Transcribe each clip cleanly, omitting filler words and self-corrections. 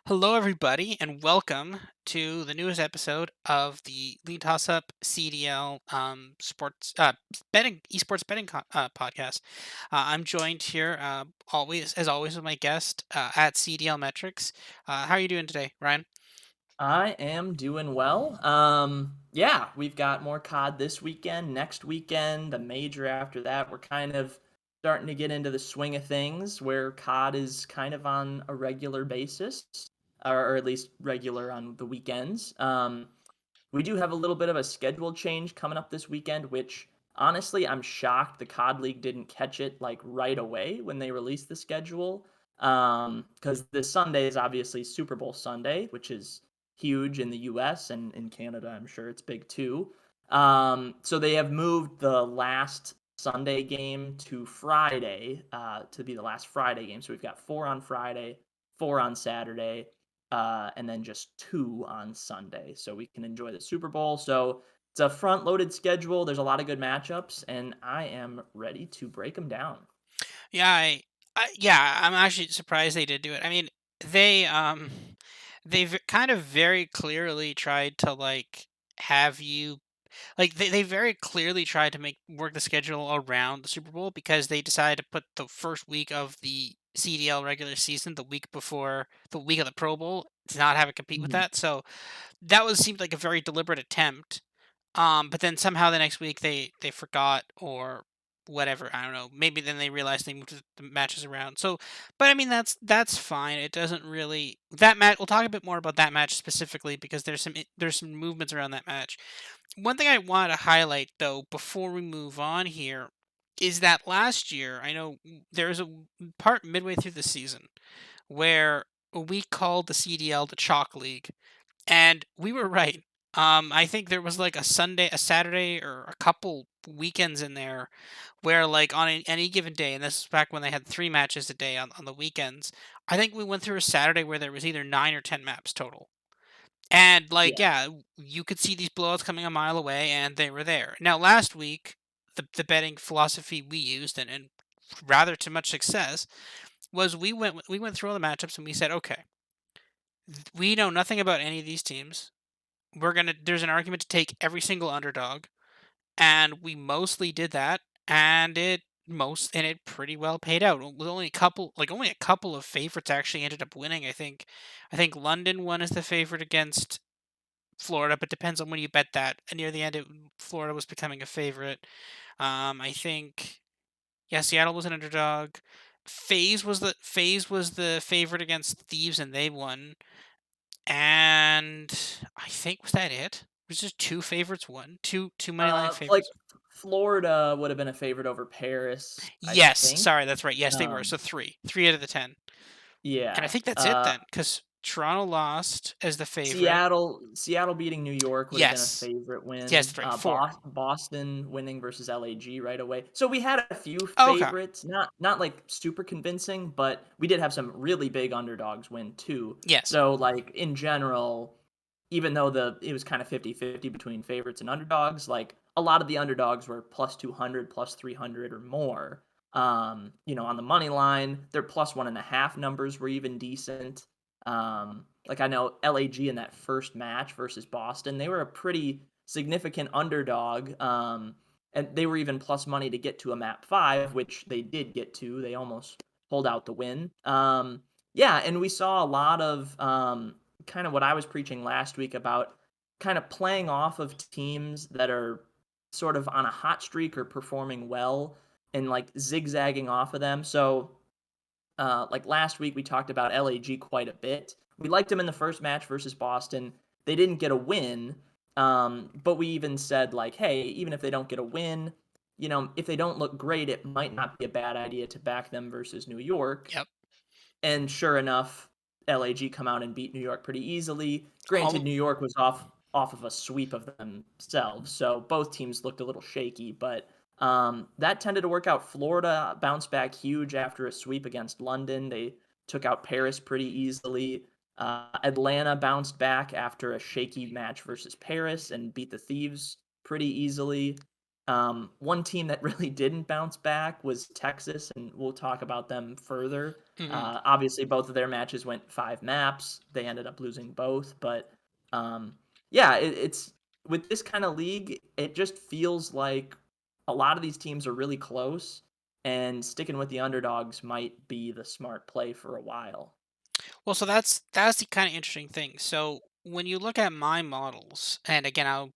Hello, everybody, and welcome to the newest episode of the LeanTossup CDL sports betting esports betting podcast. I'm joined here, always, with my guest at CDL Metrics. How are you doing today, Ryan? I am doing well. Yeah, we've got more COD this weekend, next weekend, the major after that. We're kind of starting to get into the swing of things where COD is kind of on a regular basis, or at least regular on the weekends. We do have a little bit of a schedule change coming up this weekend, which honestly, I'm shocked the COD League didn't catch it like right away when they released the schedule. Because this Sunday is obviously Super Bowl Sunday, which is huge in the US and in Canada, I'm sure it's big too. So they have moved the last Sunday game to Friday, to be the last Friday game. So we've got four on Friday, four on Saturday, and then just two on Sunday. So we can enjoy the Super Bowl. So it's a front loaded schedule. There's a lot of good matchups, and I am ready to break them down. Yeah, I'm actually surprised they did do it. I mean, they kind of very clearly tried to have you. They very clearly tried to make work the schedule around the Super Bowl because they decided to put the first week of the CDL regular season the week before the week of the Pro Bowl to not have it compete with Mhm. that. So that was seemed like a very deliberate attempt. But then somehow the next week they forgot or whatever. I don't know. Maybe then they realized they moved the matches around. So, but I mean that's fine. It doesn't really that match. We'll talk a bit more about that match specifically because there's some movements around that match. One thing I want to highlight, though, before we move on here, is that last year, I know there's a part midway through the season where we called the CDL the Chalk League, and we were right. I think there was like a Sunday, a Saturday, or a couple weekends in there where, like, on any given day, and this is back when they had three matches a day on the weekends. I think we went through a Saturday where there was either 9 or 10 maps total. And, like, Yeah. yeah, you could see these blowouts coming a mile away, and they were there. Now, last week, the betting philosophy we used, and rather to much success, was we went through all the matchups and we said, okay, we know nothing about any of these teams. There's an argument to take every single underdog, and we mostly did that, and it pretty well paid out. With only a couple of favorites actually ended up winning. I think London won as the favorite against Florida, but depends on when you bet that. And near the end, Florida was becoming a favorite. I think yeah, Seattle was an underdog. FaZe was the favorite against Thieves, and they won. And I think was that it? It was just two favorites won, two money line Like favorites. Florida would have been a favorite over Paris, I Yes, think. sorry, that's right. Yes, they were. Um, So three out of the 10, and I yeah. think that's it then, because Toronto lost as the favorite. Seattle beating New York would have been a Yes, favorite yes, win. that's right. Four. Boston winning versus LAG right away. So we had a few Oh, okay. favorites, not like super convincing, but we did have some really big underdogs win too. Yes. So like in general, even though the it was kind of 50-50 between favorites and underdogs, like a lot of the underdogs were plus 200, plus 300 or more. On the money line, their plus 1.5 numbers were even decent. Like I know LAG in that first match versus Boston, they were a pretty significant underdog. And they were even plus money to get to a map 5, which they did get to. They almost pulled out the win. Yeah, and we saw a lot of kind of what I was preaching last week about kind of playing off of teams that are sort of on a hot streak or performing well and like zigzagging off of them. So like last week, we talked about LAG quite a bit. We liked them in the first match versus Boston. They didn't get a win, but we even said like, hey, even if they don't get a win, if they don't look great, it might not be a bad idea to back them versus New York. Yep. And sure enough, LAG come out and beat New York pretty easily. Granted, Home. New York was off of a sweep of themselves, so both teams looked a little shaky, but that tended to work out. Florida bounced back huge after a sweep against London. They took out Paris pretty easily. Atlanta bounced back after a shaky match versus Paris and beat the Thieves pretty easily. One team that really didn't bounce back was Texas, and we'll talk about them further. Mhm. Obviously, both of their matches went 5 maps. They ended up losing both, but um, yeah, it's with this kind of league, it just feels like a lot of these teams are really close, and sticking with the underdogs might be the smart play for a while. Well, so that's the kind of interesting thing. So when you look at my models, and again,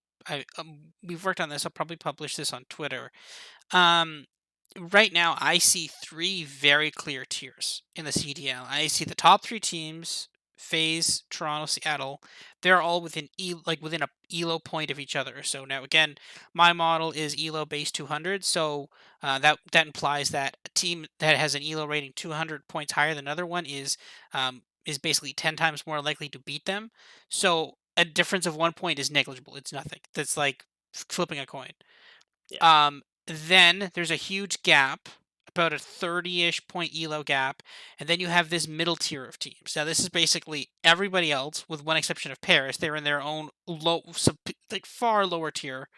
we've worked on this. I'll probably publish this on Twitter. Um, right now, I see three very clear tiers in the CDL. I see the top three teams: FaZe, Toronto, Seattle. They're all within within a elo point of each other. So now, again, my model is elo base 200. So that implies that a team that has an elo rating 200 points higher than another one is basically 10 times more likely to beat them. So a difference of 1 point is negligible. It's nothing. That's like flipping a coin. Yeah. Then there's a huge gap, about a 30-ish point elo gap, and then you have this middle tier of teams. Now this is basically everybody else, with one exception of Paris. They're in their own like far lower tier.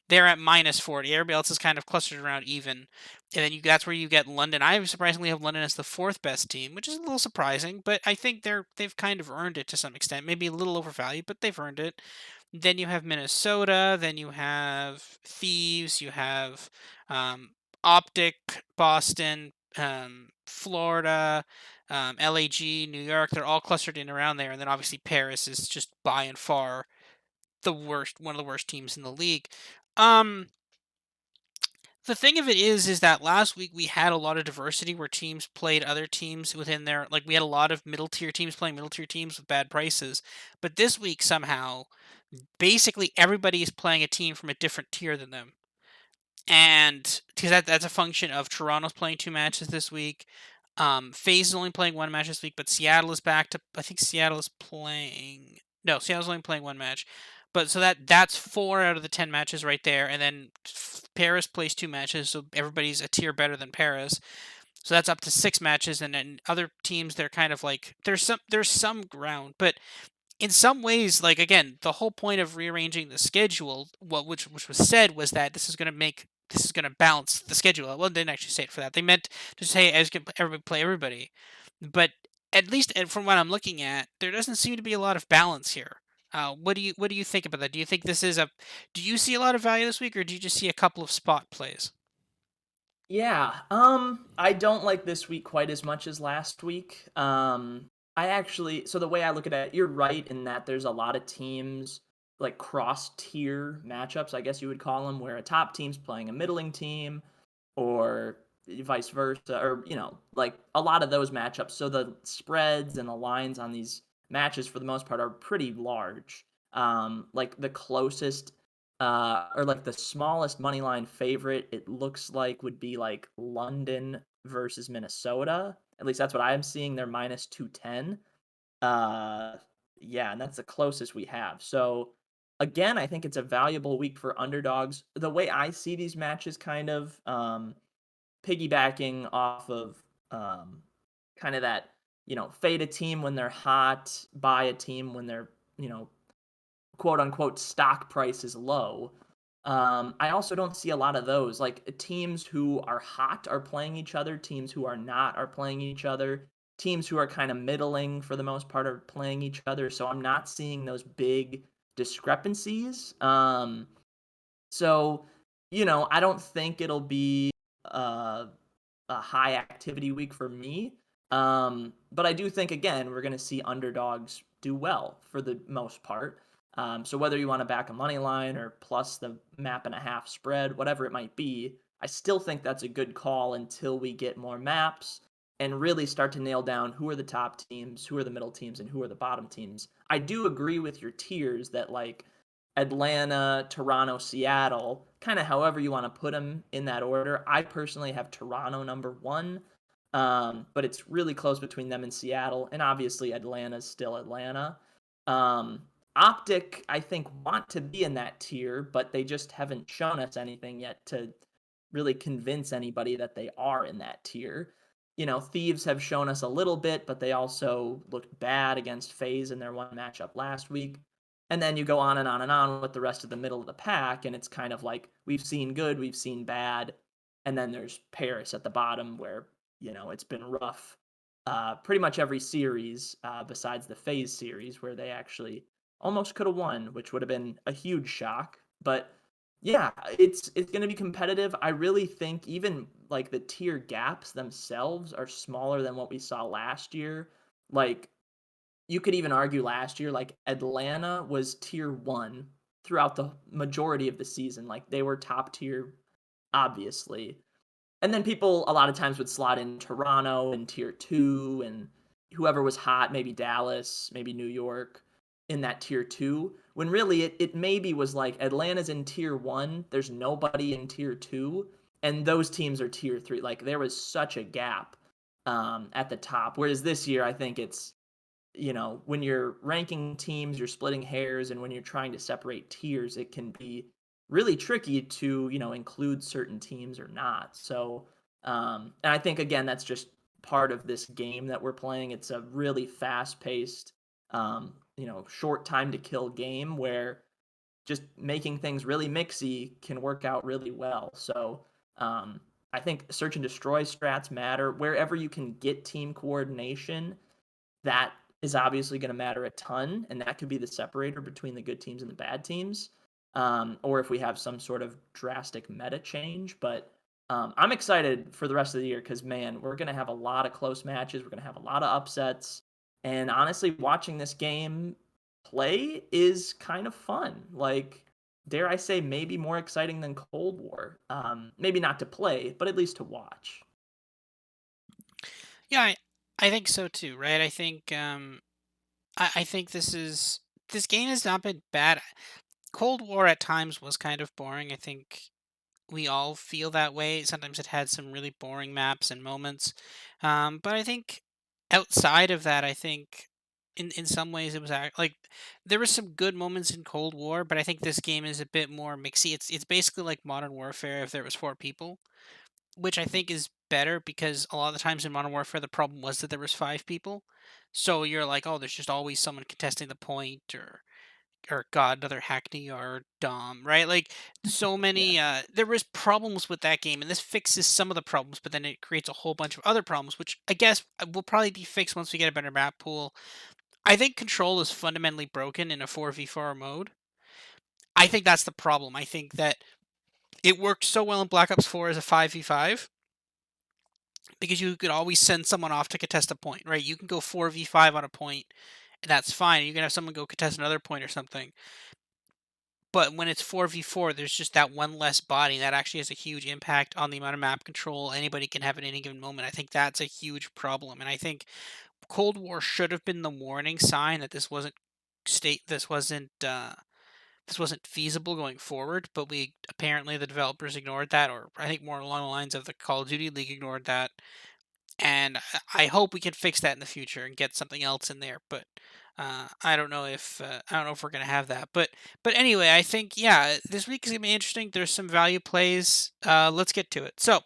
They're at -40. Everybody else is kind of clustered around even. And then that's where you get London. I surprisingly have London as the fourth best team, which is a little surprising, but I think they've kind of earned it to some extent. Maybe a little overvalued, but they've earned it. Then you have Minnesota. Then you have Thieves. You have um, Optic, Boston, Florida, LAG, New York. They're all clustered in around there. And then obviously Paris is just by and far one of the worst teams in the league. Um, the thing of it is that last week we had a lot of diversity where teams played other teams within their we had a lot of middle tier teams playing middle tier teams with bad prices. But this week somehow basically everybody is playing a team from a different tier than them. And because that's a function of Toronto's playing 2 matches this week. FaZe is only playing 1 match this week, but Seattle is back to. I think Seattle is playing. No, Seattle's only playing 1 match. But so that's 4 out of the 10 matches right there, and then Paris plays 2 matches, so everybody's a tier better than Paris. So that's up to 6 matches, and then other teams they're kind of like there's some ground, but in some ways, like again, the whole point of rearranging the schedule, which was said, was that this is going to balance the schedule. Well, they didn't actually say it for that. They meant to say as can everybody play everybody, but at least from what I'm looking at, there doesn't seem to be a lot of balance here. What do you think about that? Do you think this is a do you see a lot of value this week, or do you just see a couple of spot plays? Yeah, I don't like this week quite as much as last week. I actually, so the way I look at it, you're right in that there's a lot of teams like cross tier matchups, I guess you would call them, where a top team's playing a middling team, or vice versa, or like a lot of those matchups. So the spreads and the lines on these matches, for the most part, are pretty large. Like the closest or like the smallest money line favorite, it looks like would be like London versus Minnesota. At least that's what I'm seeing. They're minus 210. Uh, yeah, and that's the closest we have. So again, I think it's a valuable week for underdogs. The way I see these matches, kind of piggybacking off of kind of that, fade a team when they're hot, buy a team when they're, you know, quote unquote stock price is low. I also don't see a lot of those. Like teams who are hot are playing each other, teams who are not are playing each other, teams who are kind of middling for the most part are playing each other. So I'm not seeing those big discrepancies. So, I don't think it'll be uh, a high activity week for me. But I do think again we're going to see underdogs do well for the most part. So whether you want to back a money line or plus the map and a half spread, whatever it might be, I still think that's a good call until we get more maps and really start to nail down who are the top teams, who are the middle teams, and who are the bottom teams. I do agree with your tiers that like Atlanta, Toronto, Seattle, kind of however you want to put them in that order. I personally have Toronto number one, but it's really close between them and Seattle, and obviously Atlanta's still Atlanta. Um, Optic, I think, want to be in that tier, but they just haven't shown us anything yet to really convince anybody that they are in that tier. Thieves have shown us a little bit, but they also looked bad against FaZe in their one matchup last week. And then you go on and on and on with the rest of the middle of the pack, and it's kind of like we've seen good, we've seen bad, and then there's Paris at the bottom where it's been rough. pretty much every series besides the phase series where they actually almost could have won, which would have been a huge shock. But yeah, it's going to be competitive. I really think even like the tier gaps themselves are smaller than what we saw last year. Like you could even argue last year, like Atlanta was tier one throughout the majority of the season. Like they were top tier, obviously. And then people a lot of times would slot in Toronto in tier 2 and whoever was hot, maybe Dallas, maybe New York in that tier 2, when really it maybe was like Atlanta's in tier 1, there's nobody in tier 2, and those teams are tier 3. Like there was such a gap at the top. Whereas this year, I think it's when you're ranking teams, you're splitting hairs, and when you're trying to separate tiers, it can be really tricky to, include certain teams or not. So, and I think again, that's just part of this game that we're playing. It's a really fast paced, short time to kill game where just making things really mixy can work out really well. So, I think search and destroy strats matter wherever you can get team coordination. That is obviously going to matter a ton, and that could be the separator between the good teams and the bad teams. Or if we have some sort of drastic meta change. But I'm excited for the rest of the year because, man, we're going to have a lot of close matches. We're going to have a lot of upsets. And honestly, watching this game play is kind of fun. Like, dare I say, maybe more exciting than Cold War. Maybe not to play, but at least to watch. Yeah, I think so too, right? I think this game has not been bad. Cold War at times was kind of boring. I think we all feel that way. Sometimes it had some really boring maps and moments. But I think outside of that, I think in some ways it was like there were some good moments in Cold War, but I think this game is a bit more mixy. It's basically like Modern Warfare if there was four people, which I think is better because a lot of the times in Modern Warfare the problem was that there was five people. So you're like, oh, there's just always someone contesting the point, or God, another Hackney or Dom, right? Like so Yeah. many there was problems with that game, and this fixes some of the problems, but then it creates a whole bunch of other problems, which I guess will probably be fixed once we get a better map pool. I think control is fundamentally broken in a 4v4 mode. I think that's the problem. I think that it worked so well in Black Ops 4 as a 5v5 because you could always send someone off to contest a point, right? You can go 4v5 on a point, and that's fine. You can have someone go contest another point or something. But when it's 4v4, there's just that one less body that actually has a huge impact on the amount of map control anybody can have at any given moment. I think that's a huge problem. And I think Cold War should have been the warning sign that state this wasn't feasible going forward, but we apparently the developers ignored that, or I think more along the lines of the Call of Duty League ignored that, and I hope we can fix that in the future and get something else in there. But I don't know if we're gonna have that. But anyway, I think yeah, this week is gonna be interesting. There's some value plays. Let's get to it. So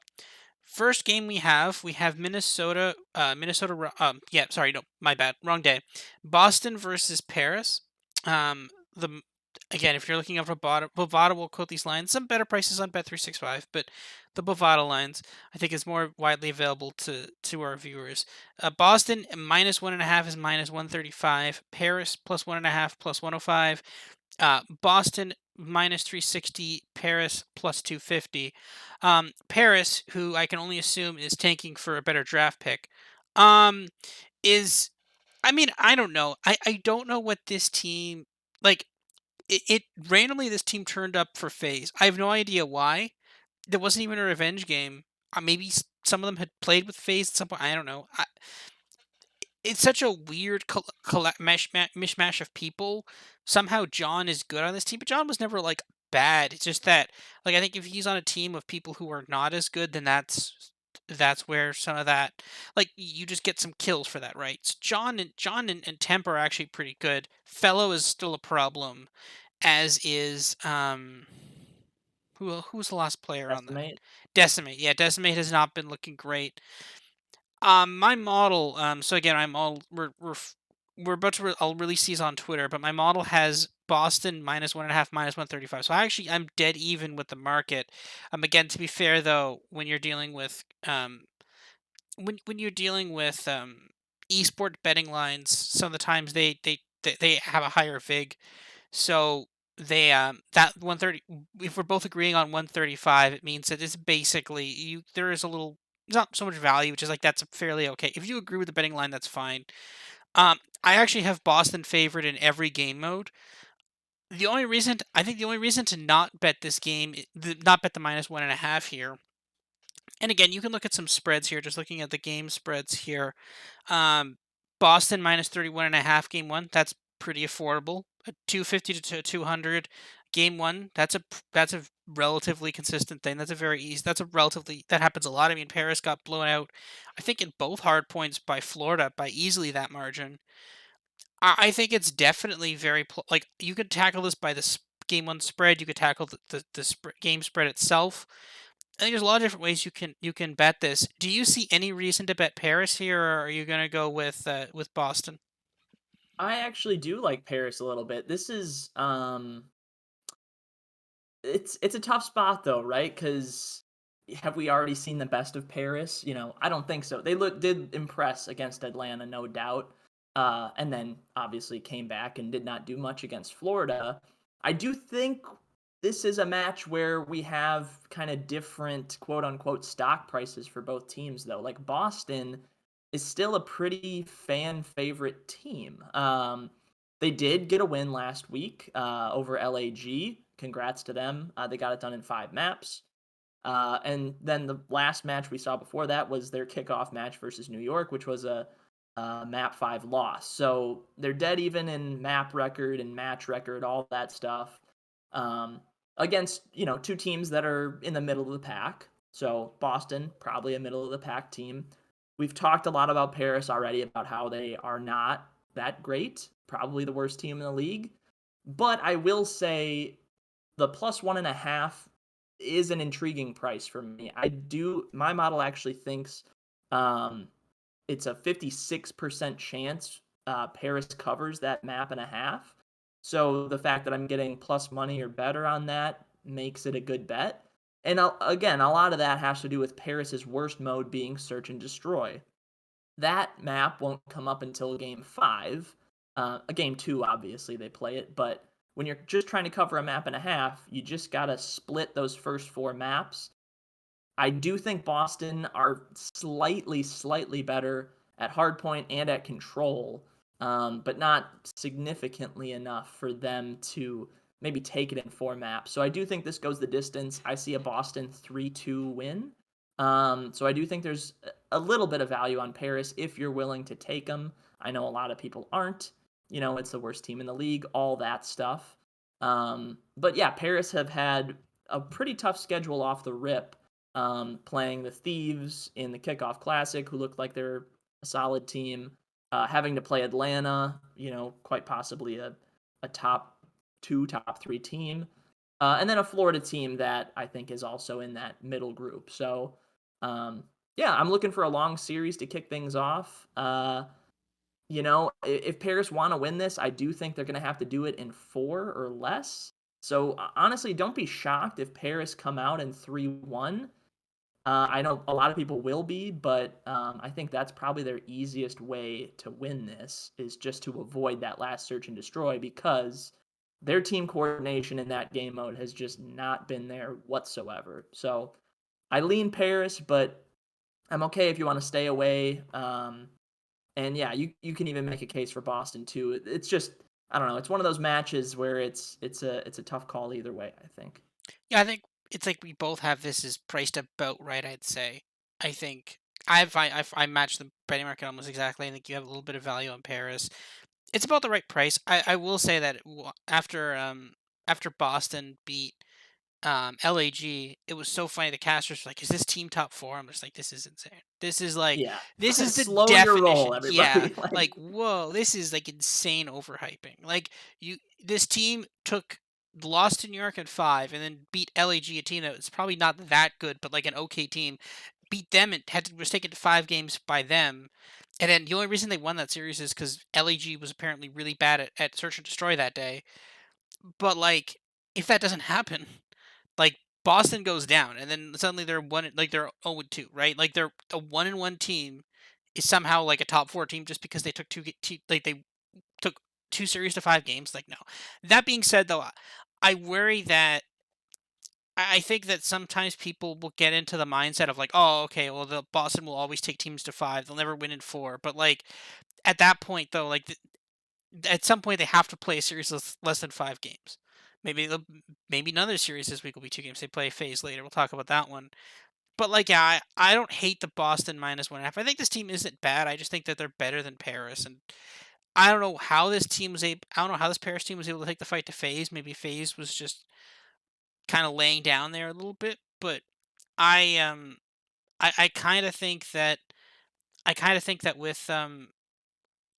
first game we have Minnesota. Yeah, sorry, no, my bad, wrong day. Boston versus Paris. The Again, if you're looking up for Bovada will quote these lines. Some better prices on Bet365, but the Bovada lines I think is more widely available to our viewers. Boston minus 1.5 is minus 135. Paris plus 1.5 plus 105. Boston minus 360, Paris plus 250. Paris, who I can only assume is tanking for a better draft pick, um, is, I mean, I don't know. I don't know what this team, like, it randomly, this team turned up for phase. I have no idea why. There wasn't even a revenge game. Maybe some of them had played with phase at some point. I don't know. It's such a weird mishmash of people. Somehow John is good on this team, but John was never like bad. It's just that, like, I think if he's on a team of people who are not as good, then that's where some of that, like, you just get some kills for that, right? So John and Temp are actually pretty good. Fellow is still a problem, as is who's the last player on that? Estimate. Decimate. Yeah, Decimate has not been looking great. My model. So again, we're about to. I'll release these on Twitter, but my model has Boston minus 1.5, minus 135. So I'm dead even with the market. Again, to be fair though, when you're dealing with when you're dealing with esport betting lines, some of the times they have a higher vig, so they that 130. If we're both agreeing on 135, it means that it's basically you. There is a little. There's not so much value, which is like that's fairly okay. If you agree with the betting line, that's fine. I actually have Boston favored in every game mode. I think the only reason to not bet this game, not bet the -1.5 here, and again, you can look at some spreads here, just looking at the game spreads here. Um, Boston -31.5 game one, that's pretty affordable. A 250 to 200 game one, that's a relatively consistent thing. That's a very easy. That's a relatively that happens a lot. I mean, Paris got blown out, I think, in both hard points by Florida by easily that margin. I think it's definitely like you could tackle this by the game one spread. You could tackle the game spread itself. I think there's a lot of different ways you can bet this. Do you see any reason to bet Paris here, or are you going to go with Boston? I actually do like Paris a little bit. This is it's a tough spot though, right? Because have we already seen the best of Paris? I don't think so. They did impress against Atlanta, no doubt, and then obviously came back and did not do much against Florida. I do think this is a match where we have kind of different quote unquote stock prices for both teams, though. Like Boston is still a pretty fan favorite team. They did get a win last week over LAG. Congrats to them. They got it done in 5 maps. And then the last match we saw before that was their kickoff match versus New York, which was a map 5 loss. So they're dead even in map record and match record, all that stuff. Um, Against, two teams that are in the middle of the pack. So Boston, probably a middle of the pack team. We've talked a lot about Paris already, about how they are not that great, probably the worst team in the league. But I will say the +1.5 is an intriguing price for me. My model actually thinks um, it's a 56% chance Paris covers that map and a half. So the fact that I'm getting plus money or better on that makes it a good bet. And again, a lot of that has to do with Paris's worst mode being search and destroy. That map won't come up until game 5. A game 2, obviously, they play it. But when you're just trying to cover a map and a half, you just got to split those first 4 maps. I do think Boston are slightly better at hardpoint and at control, but not significantly enough for them to maybe take it in 4 maps. So I do think this goes the distance. I see a Boston 3-2 win. So I do think there's a little bit of value on Paris if you're willing to take them. I know a lot of people aren't. It's the worst team in the league, all that stuff. But yeah, Paris have had a pretty tough schedule off the rip, playing the Thieves in the Kickoff Classic, who look like they're a solid team, having to play Atlanta, quite possibly a top 2, top 3 team, and then a Florida team that I think is also in that middle group. So, yeah, I'm looking for a long series to kick things off. If Paris want to win this, I do think they're going to have to do it in 4 or less. So honestly, don't be shocked if Paris come out in 3-1. I know a lot of people will be, but I think that's probably their easiest way to win this is just to avoid that last search and destroy because their team coordination in that game mode has just not been there whatsoever. So I lean Paris, but I'm okay if you want to stay away. And yeah, you can even make a case for Boston too. It's just I don't know. It's one of those matches where it's a tough call either way, I think. Yeah, I think it's like we both have this is priced about right. I'd say. I think I match the betting market almost exactly. I think you have a little bit of value on Paris. It's about the right price. I will say that after Boston beat LAG, it was so funny. The casters were like, "Is this team top four?" I'm just like, "This is insane. Yeah. This is the Slow your roll, definition." Yeah, everybody. like Like whoa, this is like insane overhyping. Like this team took lost to New York at 5, and then beat LAG, a team that was probably not that good, but like an okay team. Beat them and was taken to 5 games by them. And then the only reason they won that series is because LAG was apparently really bad at search and destroy that day. But like, if that doesn't happen, like Boston goes down, and then suddenly they're they're 0-2, right? Like they're a 1-1 team is somehow like a top four team just because they took like they took 2 series to 5 games. Like no. That being said, though, I worry that I think that sometimes people will get into the mindset of like, oh, okay, well, the Boston will always take teams to five. They'll never win in four. But like at that point, though, like at some point they have to play a series less than 5 games. Maybe none of the series this week will be 2 games. They play a phase later. We'll talk about that one. But like, yeah, I don't hate the Boston -1.5. I think this team isn't bad. I just think that they're better than Paris, and I don't know how this team was able. I don't know how this Paris team was able to take the fight to phase. Maybe phase was just kind of laying down there a little bit. But I I kind of think that with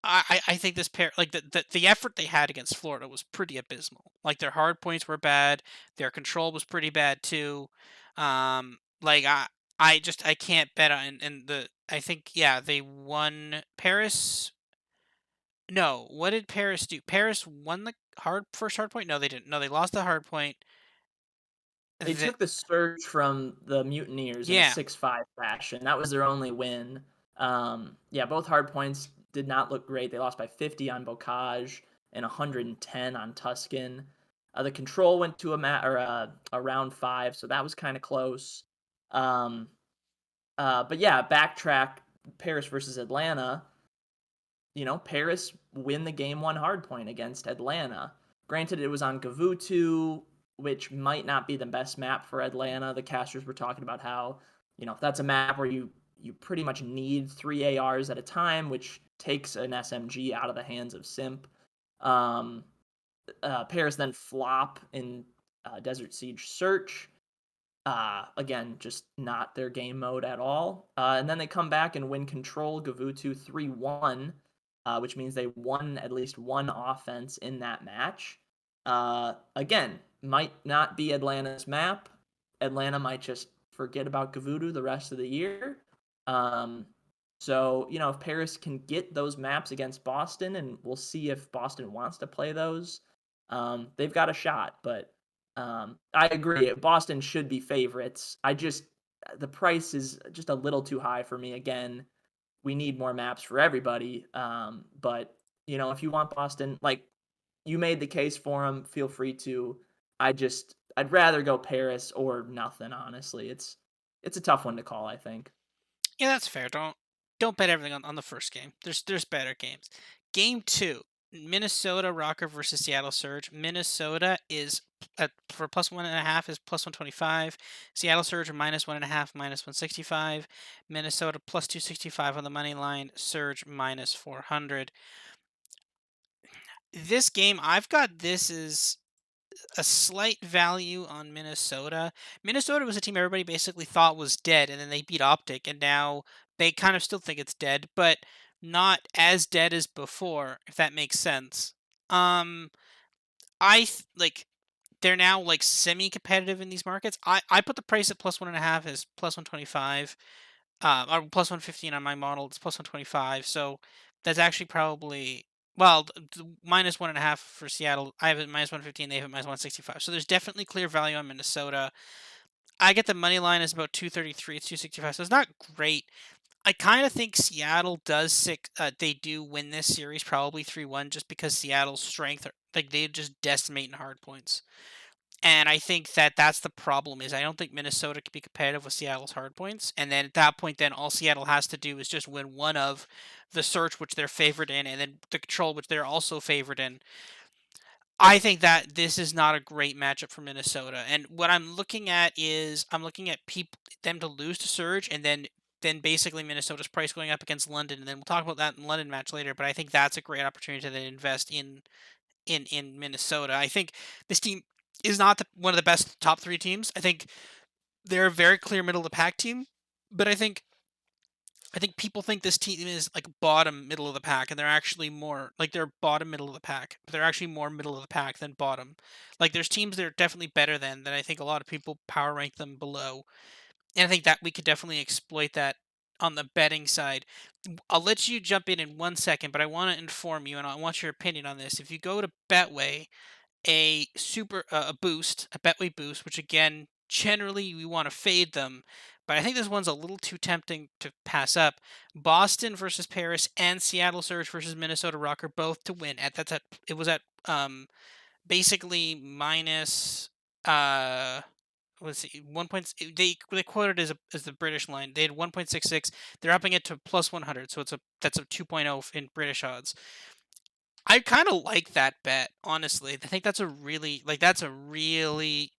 I think this pair like the effort they had against Florida was pretty abysmal. Like their hard points were bad, their control was pretty bad too. Like I can't bet on and the I think yeah they won Paris. No, what did Paris do? Paris won the first hard point. No, they didn't. No, they lost the hard point. They The, took the surge from the Mutineers in a yeah, 6-5 fashion. That was their only win. Yeah, both hard points did not look great. They lost by 50 on Bocage and 110 on Tuscan. The control went to a round five, so that was kind of close. Um, but yeah, backtrack Paris versus Atlanta. Paris win the game one hard point against Atlanta. Granted, it was on Gavutu, which might not be the best map for Atlanta. The casters were talking about how, that's a map where you pretty much need 3 ARs at a time, which takes an SMG out of the hands of Simp. Um, Paris then flop in Desert Siege Search. Again, just not their game mode at all. And then they come back and win control Gavutu 3-1, which means they won at least one offense in that match. Again, might not be Atlanta's map. Atlanta might just forget about Gavutu the rest of the year. Um, so, if Paris can get those maps against Boston, and we'll see if Boston wants to play those, they've got a shot. But I agree. Boston should be favorites. The price is just a little too high for me. Again, we need more maps for everybody. But if you want Boston, like you made the case for them, feel free to. I'd rather go Paris or nothing. Honestly, it's a tough one to call. I think. yeah, that's fair. Don't bet everything on the first game. There's better games. Game two, Minnesota Rocker versus Seattle Surge. Minnesota is for +1.5 is +125. Seattle Surge are -1.5, -165. Minnesota +265 on the money line. Surge -400. This game, I've got this as a slight value on Minnesota. Minnesota was a team everybody basically thought was dead, and then they beat Optic, and now they kind of still think it's dead, but not as dead as before, if that makes sense. Um, like they're now like semi-competitive in these markets. I put the price at +1.5 as +125. Or +115 on my model. It's +125. So that's actually probably well, -1.5 for Seattle. I have it -115. They have it -165. So there's definitely clear value on Minnesota. I get the money line is about 233. It's 265. So it's not great. I kind of think Seattle does they do win this series probably 3-1 just because Seattle's strength like they just decimate in hard points. And I think that that's the problem is I don't think Minnesota can be competitive with Seattle's hard points. And then at that point, then all Seattle has to do is just win one of the search, which they're favored in, and then the control, which they're also favored in. I think that this is not a great matchup for Minnesota. And what I'm looking at is I'm looking at them to lose to Surge, and then basically Minnesota's price going up against London, and then we'll talk about that in London match later. But I think that's a great opportunity to then invest in Minnesota. I think this team is not one of the best top three teams. I think they're a very clear middle of the pack team, but I think people think this team is like bottom middle of the pack, and they're actually more like they're bottom middle of the pack, but they're actually more middle of the pack than bottom. Like there's teams that are definitely better than I think a lot of people power rank them below, and I think that we could definitely exploit that on the betting side. I'll let you jump in 1 second, but I want to inform you, and I want your opinion on this. If you go to Betway, a Betway boost, which again generally we want to fade them, but I think this one's a little too tempting to pass up. Boston versus Paris and Seattle Surge versus Minnesota Rock are both to win. It was at basically minus uh let's see, they quoted as the British line. They had 1.66. They're upping it to plus 100, so that's a 2.0 in British odds. I kind of like that bet, honestly. I think that's a really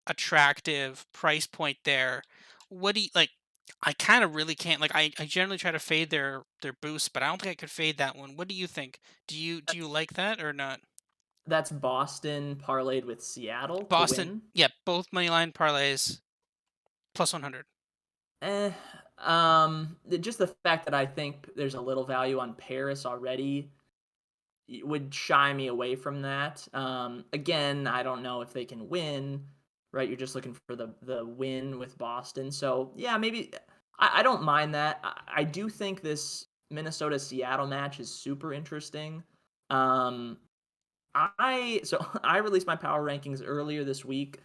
attractive price point there. What do you like? I kind of really can't like. I generally try to fade their boosts, but I don't think I could fade that one. What do you think? Do you That's like that or not? that's Boston parlayed with Seattle to Boston, win. yeah, both money line parlays plus 100. Eh, just the fact that I think there's a little value on Paris already would shy me away from that. Again, I don't know if they can win, right? You're just looking for the win with Boston. So yeah, maybe I don't mind that. I do think this Minnesota Seattle match is super interesting. Um, I released my power rankings earlier this week,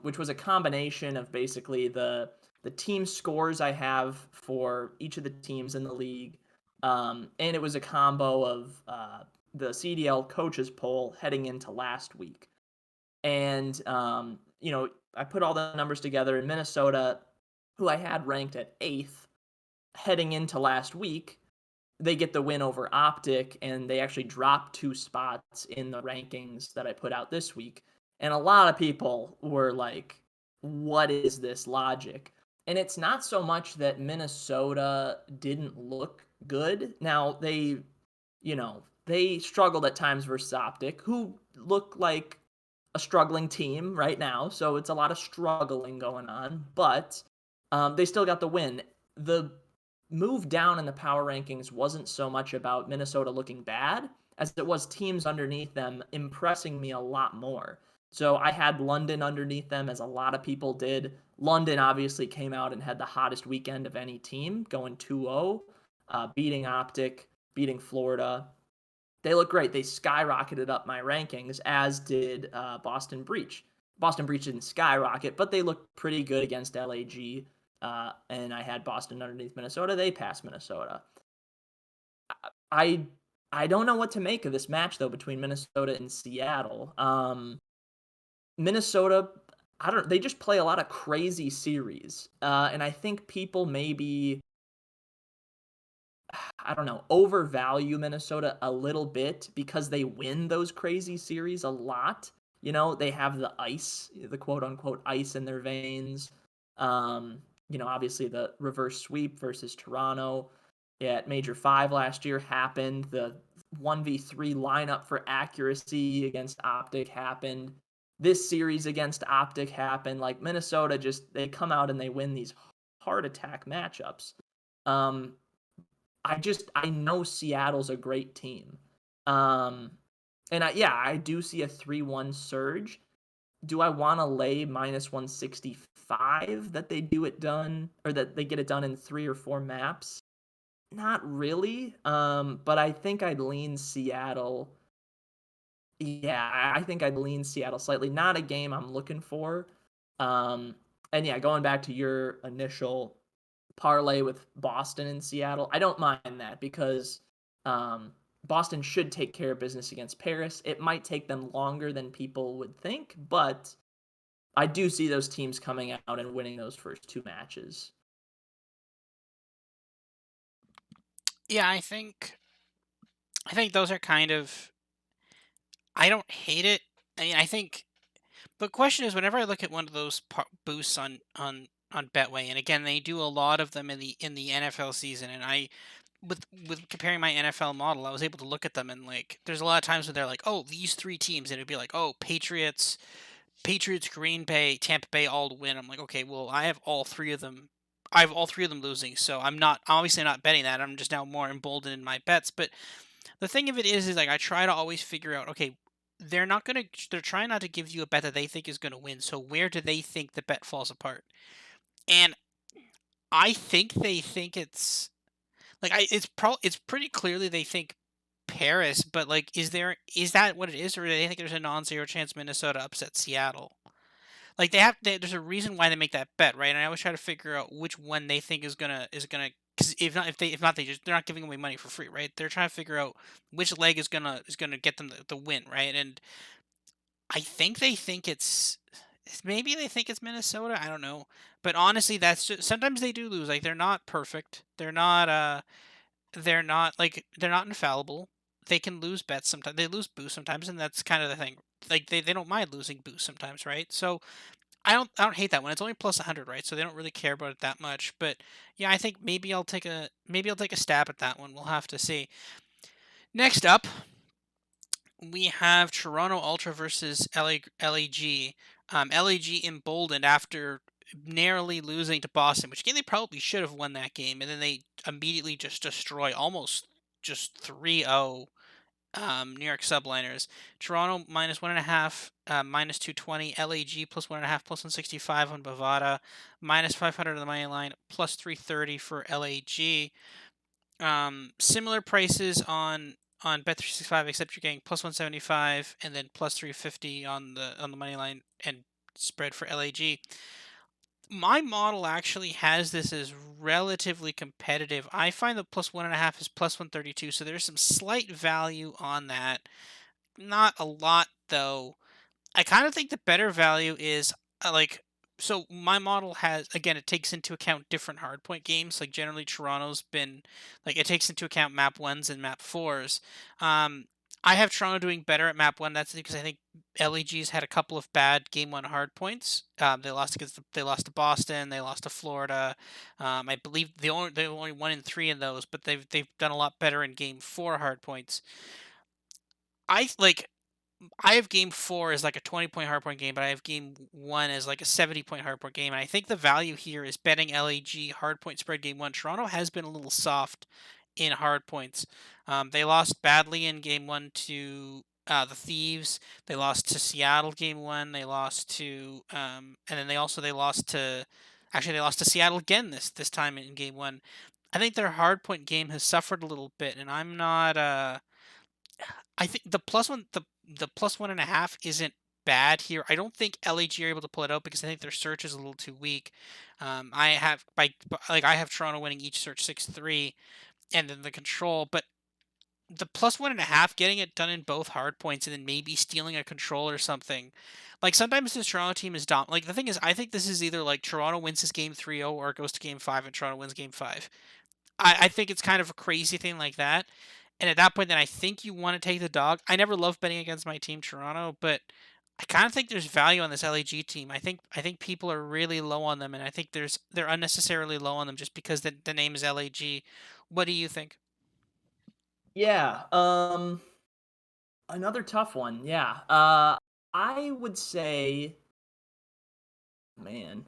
which was a combination of basically the team scores I have for each of the teams in the league, and it was a combo of the CDL coaches poll heading into last week, and I put all the numbers together in Minnesota, who I had ranked at eighth heading into last week, they get the win over Optic, and they actually dropped 2 spots in the rankings that I put out this week. And a lot of people were like, "What is this logic?" And it's not so much that Minnesota didn't look good. Now they struggled at times versus Optic, who look like a struggling team right now. So it's a lot of struggling going on, but they still got the win. The move down in the power rankings wasn't so much about Minnesota looking bad as it was teams underneath them impressing me a lot more. So I had London underneath them, as a lot of people did. London obviously came out and had the hottest weekend of any team, going 2-0, beating Optic, beating Florida. They look great. They skyrocketed up my rankings, as did Boston Breach. Boston Breach didn't skyrocket, but they looked pretty good against LAG. And I had Boston underneath Minnesota. They passed Minnesota. I I don't know what to make of this match though between Minnesota and Seattle. Minnesota, I don't. They just play a lot of crazy series, and I think people maybe I don't know, overvalue Minnesota a little bit because they win those crazy series a lot. They have the ice, the quote unquote ice in their veins. Obviously the reverse sweep versus Toronto at Major 5 last year happened. The 1v3 lineup for accuracy against Optic happened. This series against Optic happened. Like Minnesota they come out and they win these heart attack matchups. Um, I know Seattle's a great team. Um, and I do see a 3-1 surge. Do I want to lay minus 165 that they do it done or that they get it done in 3 or 4 maps? Not really. But I think I'd lean Seattle. Yeah, I think I'd lean Seattle slightly. Not a game I'm looking for. Um, and yeah, going back to your initial parlay with Boston and Seattle. I don't mind that because Boston should take care of business against Paris. It might take them longer than people would think, but I do see those teams coming out and winning those first 2 matches. Yeah, I think those are kind of. I don't hate it. I mean, I think the question is whenever I look at one of those boosts on Betway, and again they do a lot of them in the NFL season, and I with comparing my NFL model, I was able to look at them and like there's a lot of times where they're like, oh, these 3 teams, and it'd be like, oh, Patriots, Green Bay, Tampa Bay all to win. I'm like, okay, well, I have all 3 of them. I have all 3 of them losing, so I'm not obviously not betting that. I'm just now more emboldened in my bets. But the thing of it is like I try to always figure out, okay, they're trying not to give you a bet that they think is gonna win. So where do they think the bet falls apart? And I think they think it's pretty clearly they think Paris, but like, is that what it is, or do they think there's a non-zero chance Minnesota upsets Seattle? Like there's a reason why they make that bet, right? And I always try to figure out which one they think is gonna. Because if not they're not giving away money for free, right? They're trying to figure out which leg is gonna get them the win, right? And I think maybe they think it's Minnesota. I don't know, but honestly, that's just sometimes they do lose. Like they're not perfect. They're not infallible. They can lose bets sometimes. They lose boosts sometimes, and that's kind of the thing. Like they don't mind losing boosts sometimes, right? So I don't hate that one. It's only plus 100, right? So they don't really care about it that much. But yeah, I think maybe I'll take a stab at that one. We'll have to see. Next up, we have Toronto Ultra versus LAG. LAG emboldened after narrowly losing to Boston, which again they probably should have won that game, and then they immediately just destroy almost just 3-0 New York Subliners. Toronto minus 1.5, minus 220. LAG plus 1.5, plus 165 on Bovada. Minus 500 on the money line, plus 330 for LAG. Similar prices on Bet365, except you're getting plus 175 and then plus 350 on the money line and spread for LAG. My model actually has this as relatively competitive. I find the plus 1.5 is plus 132, so there's some slight value on that. Not a lot though. I kind of think the better value is like so my model has again it takes into account different hardpoint games. Like generally Toronto's been like it takes into account map ones and map fours. Um I have Toronto doing better at map one. That's because I think LEG's had a couple of bad game one hardpoints. They lost to Boston, they lost to Florida. I believe they only won in 3 of those, but they've done a lot better in game four hardpoints. I like I have game four as like a 20-point hardpoint game, but I have game one as like a 70-point hardpoint game. And I think the value here is betting LAG hardpoint spread game one. Toronto has been a little soft in hardpoints. They lost badly in game one to the Thieves. They lost to Seattle game one. They lost to, and then they lost to, actually they lost to Seattle again this time in game one. I think their hardpoint game has suffered a little bit, and I'm not. I think the plus 1.5 isn't bad here. I don't think LAG are able to pull it out because I think their search is a little too weak. I have Toronto winning each search 6-3, and then the control, but the plus 1.5 getting it done in both hard points and then maybe stealing a control or something. Like sometimes this Toronto team is dom. Like the thing is, I think this is either like Toronto wins this game 3-0 or it goes to game five and Toronto wins game five. I think it's kind of a crazy thing like that. And at that point, then I think you want to take the dog. I never love betting against my team, Toronto, but I kind of think there's value on this LAG team. I think people are really low on them, and I think they're unnecessarily low on them just because the name is LAG. What do you think? Yeah, another tough one, yeah. I would say, man,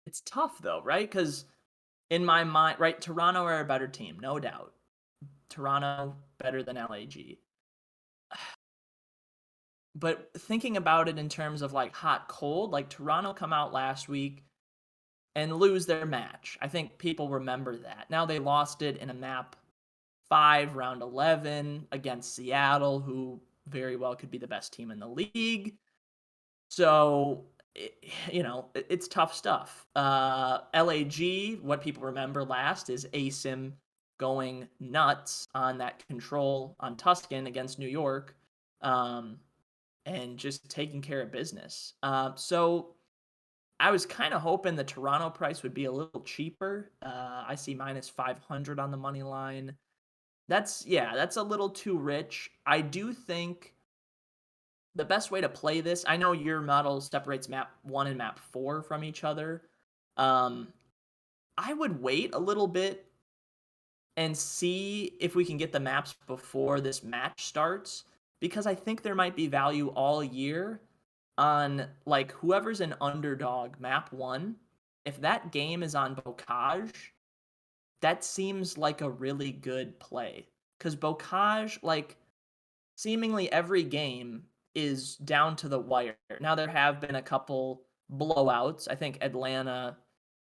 it's tough though, right? Because in my mind, right, Toronto are a better team, no doubt. Toronto better than LAG. But thinking about it in terms of like hot cold, like Toronto come out last week and lose their match. I think people remember that. Now they lost it in a map 5 round 11 against Seattle, who very well could be the best team in the league. So, it's tough stuff. LAG, what people remember last is ASIM going nuts on that control on Tuscan against New York, and just taking care of business. So I was kind of hoping the Toronto price would be a little cheaper. I see minus 500 on the money line. That's a little too rich. I do think the best way to play this, I know your model separates map 1 and map 4 from each other. Um, I would wait a little bit and see if we can get the maps before this match starts because I think there might be value all year on like whoever's an underdog map 1. If that game is on Bocage, that seems like a really good play cuz Bocage like seemingly every game is down to the wire. Now there have been a couple blowouts. I think Atlanta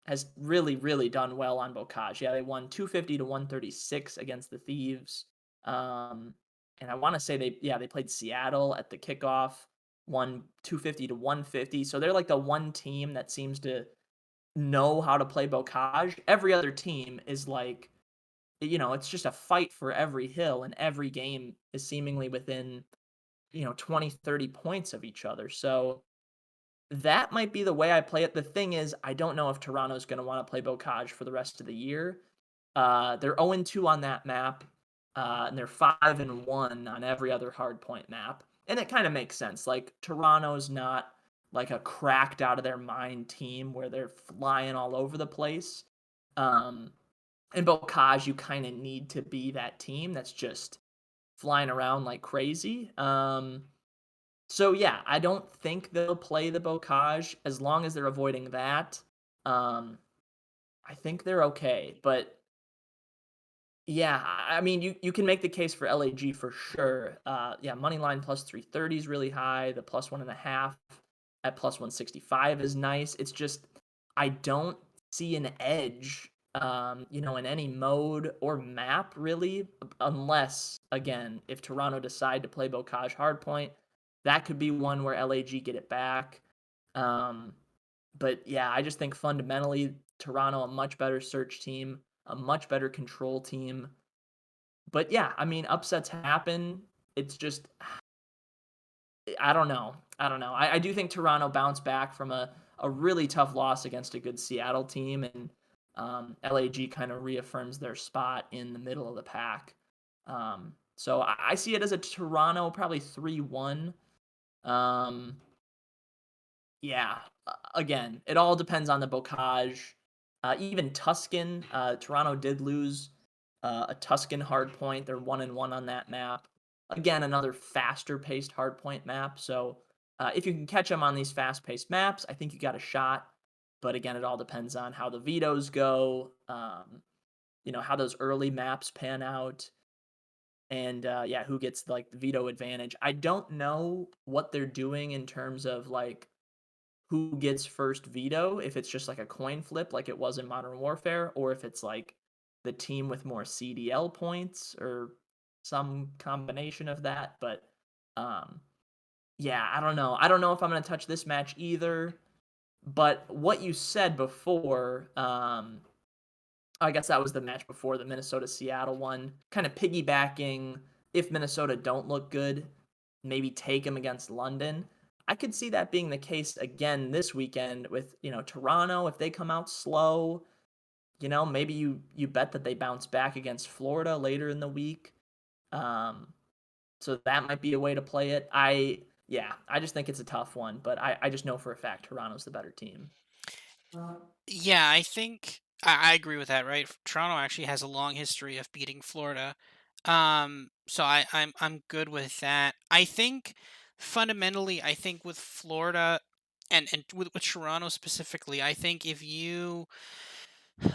has really, really done well on Bocage. Yeah, they won 250 to 136 against the Thieves. And I want to say they played Seattle at the kickoff, 250 to 150. So they're like the one team that seems to know how to play bocage. Every other team is like, it's just a fight for every hill, and every game is seemingly within, 20, 30 points of each other. So that might be the way I play it. The thing is, I don't know if Toronto's going to want to play bocage for the rest of the year. They're 0-2 on that map, and they're 5-1 on every other hardpoint map. And it kind of makes sense. Like, Toronto's not like a cracked out of their mind team where they're flying all over the place. Um, in Bocage, you kind of need to be that team that's just flying around like crazy. So yeah, I don't think they'll play the Bocage as long as they're avoiding that. Um, I think they're okay, but yeah, I mean, you can make the case for LAG for sure. Yeah, money line plus 330 is really high. The plus 1.5 at plus 165 is nice. It's just I don't see an edge, in any mode or map really, unless again, if Toronto decide to play Bocage hardpoint, that could be one where LAG get it back. Um, but yeah, I just think fundamentally Toronto a much better search team, a much better control team. But yeah, I mean, upsets happen. It's just I don't know. I don't know. I do think Toronto bounced back from a really tough loss against a good Seattle team, and LAG kind of reaffirms their spot in the middle of the pack. So I see it as a Toronto probably 3-1. Um, Yeah. Again, it all depends on the bocage. Even Tuscan, Toronto did lose a Tuscan hardpoint. They're 1-1 on that map. Again, another faster paced hardpoint map. So if you can catch them on these fast paced maps, I think you got a shot. But again, it all depends on how the vetoes go. How those early maps pan out, and yeah, who gets like the veto advantage. I don't know what they're doing in terms of like who gets first veto, if it's just like a coin flip like it was in Modern Warfare, or if it's like the team with more CDL points or some combination of that. But um, yeah, I don't know. I don't know if I'm going to touch this match either. But what you said before, I guess that was the match before the Minnesota Seattle one, kind of piggybacking if Minnesota don't look good, maybe take them against London. I could see that being the case again this weekend with, Toronto if they come out slow, maybe you bet that they bounce back against Florida later in the week. Um so that might be a way to play it. I just think it's a tough one, but I just know for a fact Toronto's the better team. Yeah, I think I agree with that. Right, Toronto actually has a long history of beating Florida, so I'm good with that. I think fundamentally, I think with Florida and with Toronto specifically, I think if you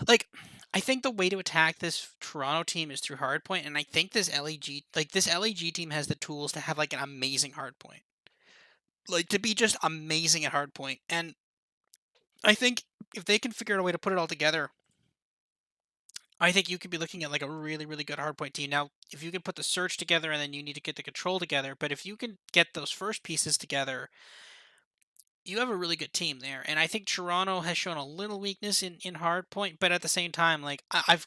like, I think the way to attack this Toronto team is through hardpoint, and I think this LEG team has the tools to have like an amazing hardpoint, like to be just amazing at hardpoint, and I think if they can figure out a way to put it all together, I think you could be looking at like a really, really good hardpoint team. Now, if you can put the search together and then you need to get the control together, but if you can get those first pieces together, you have a really good team there. And I think Toronto has shown a little weakness in hardpoint, but at the same time, like I've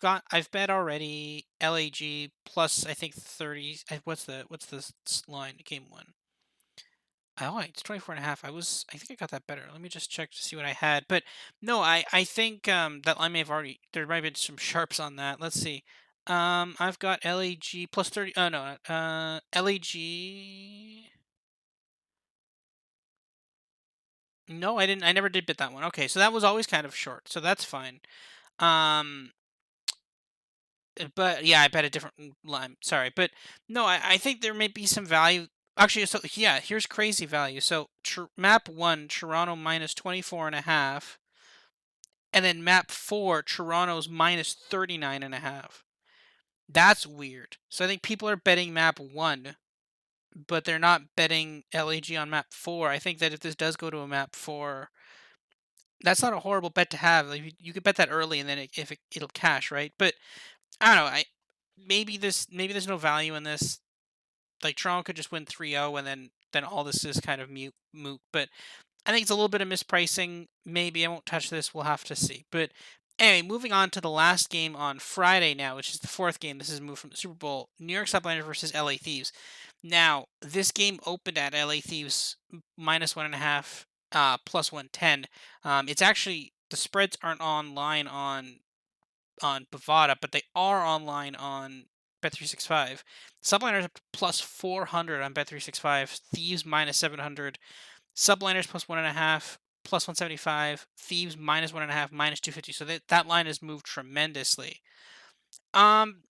bet already LAG plus I think 30. What's the line game one? Oh, it's 24 and a half. I think I got that better. Let me just check to see what I had. But no, I think that I may have already there might have been some sharps on that. Let's see. I've got LAG plus 30. Oh no, LAG. No, I didn't. I never did bid that one. Okay, so that was always kind of short. So that's fine. Um but yeah, I bet a different line. Sorry, but no, I think there may be some value. Actually, so yeah, here's crazy value. So map one, Toronto minus 24 and a half. And then map four, Toronto's minus 39 and a half. That's weird. So I think people are betting map one, but they're not betting LAG on map four. I think that if this does go to a map four, that's not a horrible bet to have. Like you could bet that early, and then if it'll cash, right? But I don't know. Maybe there's no value in this. Like Toronto could just win 3-0, and then then all this is kind of moot. But I think it's a little bit of mispricing. Maybe I won't touch this. We'll have to see. But anyway, moving on to the last game on Friday now, which is the fourth game. This is moved from the Super Bowl. New York Subliners versus LA Thieves. Now, this game opened at LA Thieves minus 1.5, plus 110. It's actually the spreads aren't online on Bovada, but they are online on Bet365. Subliners up to plus 400 on Bet365. Thieves minus 700. Subliners plus 1.5, plus 175. Thieves minus 1.5, minus 250. So that line has moved tremendously. Um,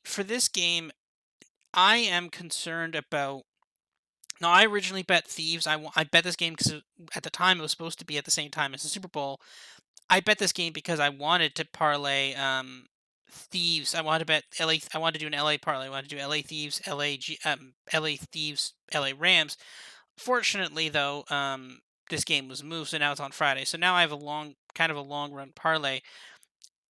for this game, I am concerned about. Now, I originally bet Thieves. I bet this game because at the time it was supposed to be at the same time as the Super Bowl. I bet this game because I wanted to parlay Thieves. I wanted to bet LA. I wanted to do an LA parlay. I wanted to do LA Thieves, LA Thieves, LA Rams. Fortunately, though, this game was moved, so now it's on Friday. So now I have kind of a long run parlay.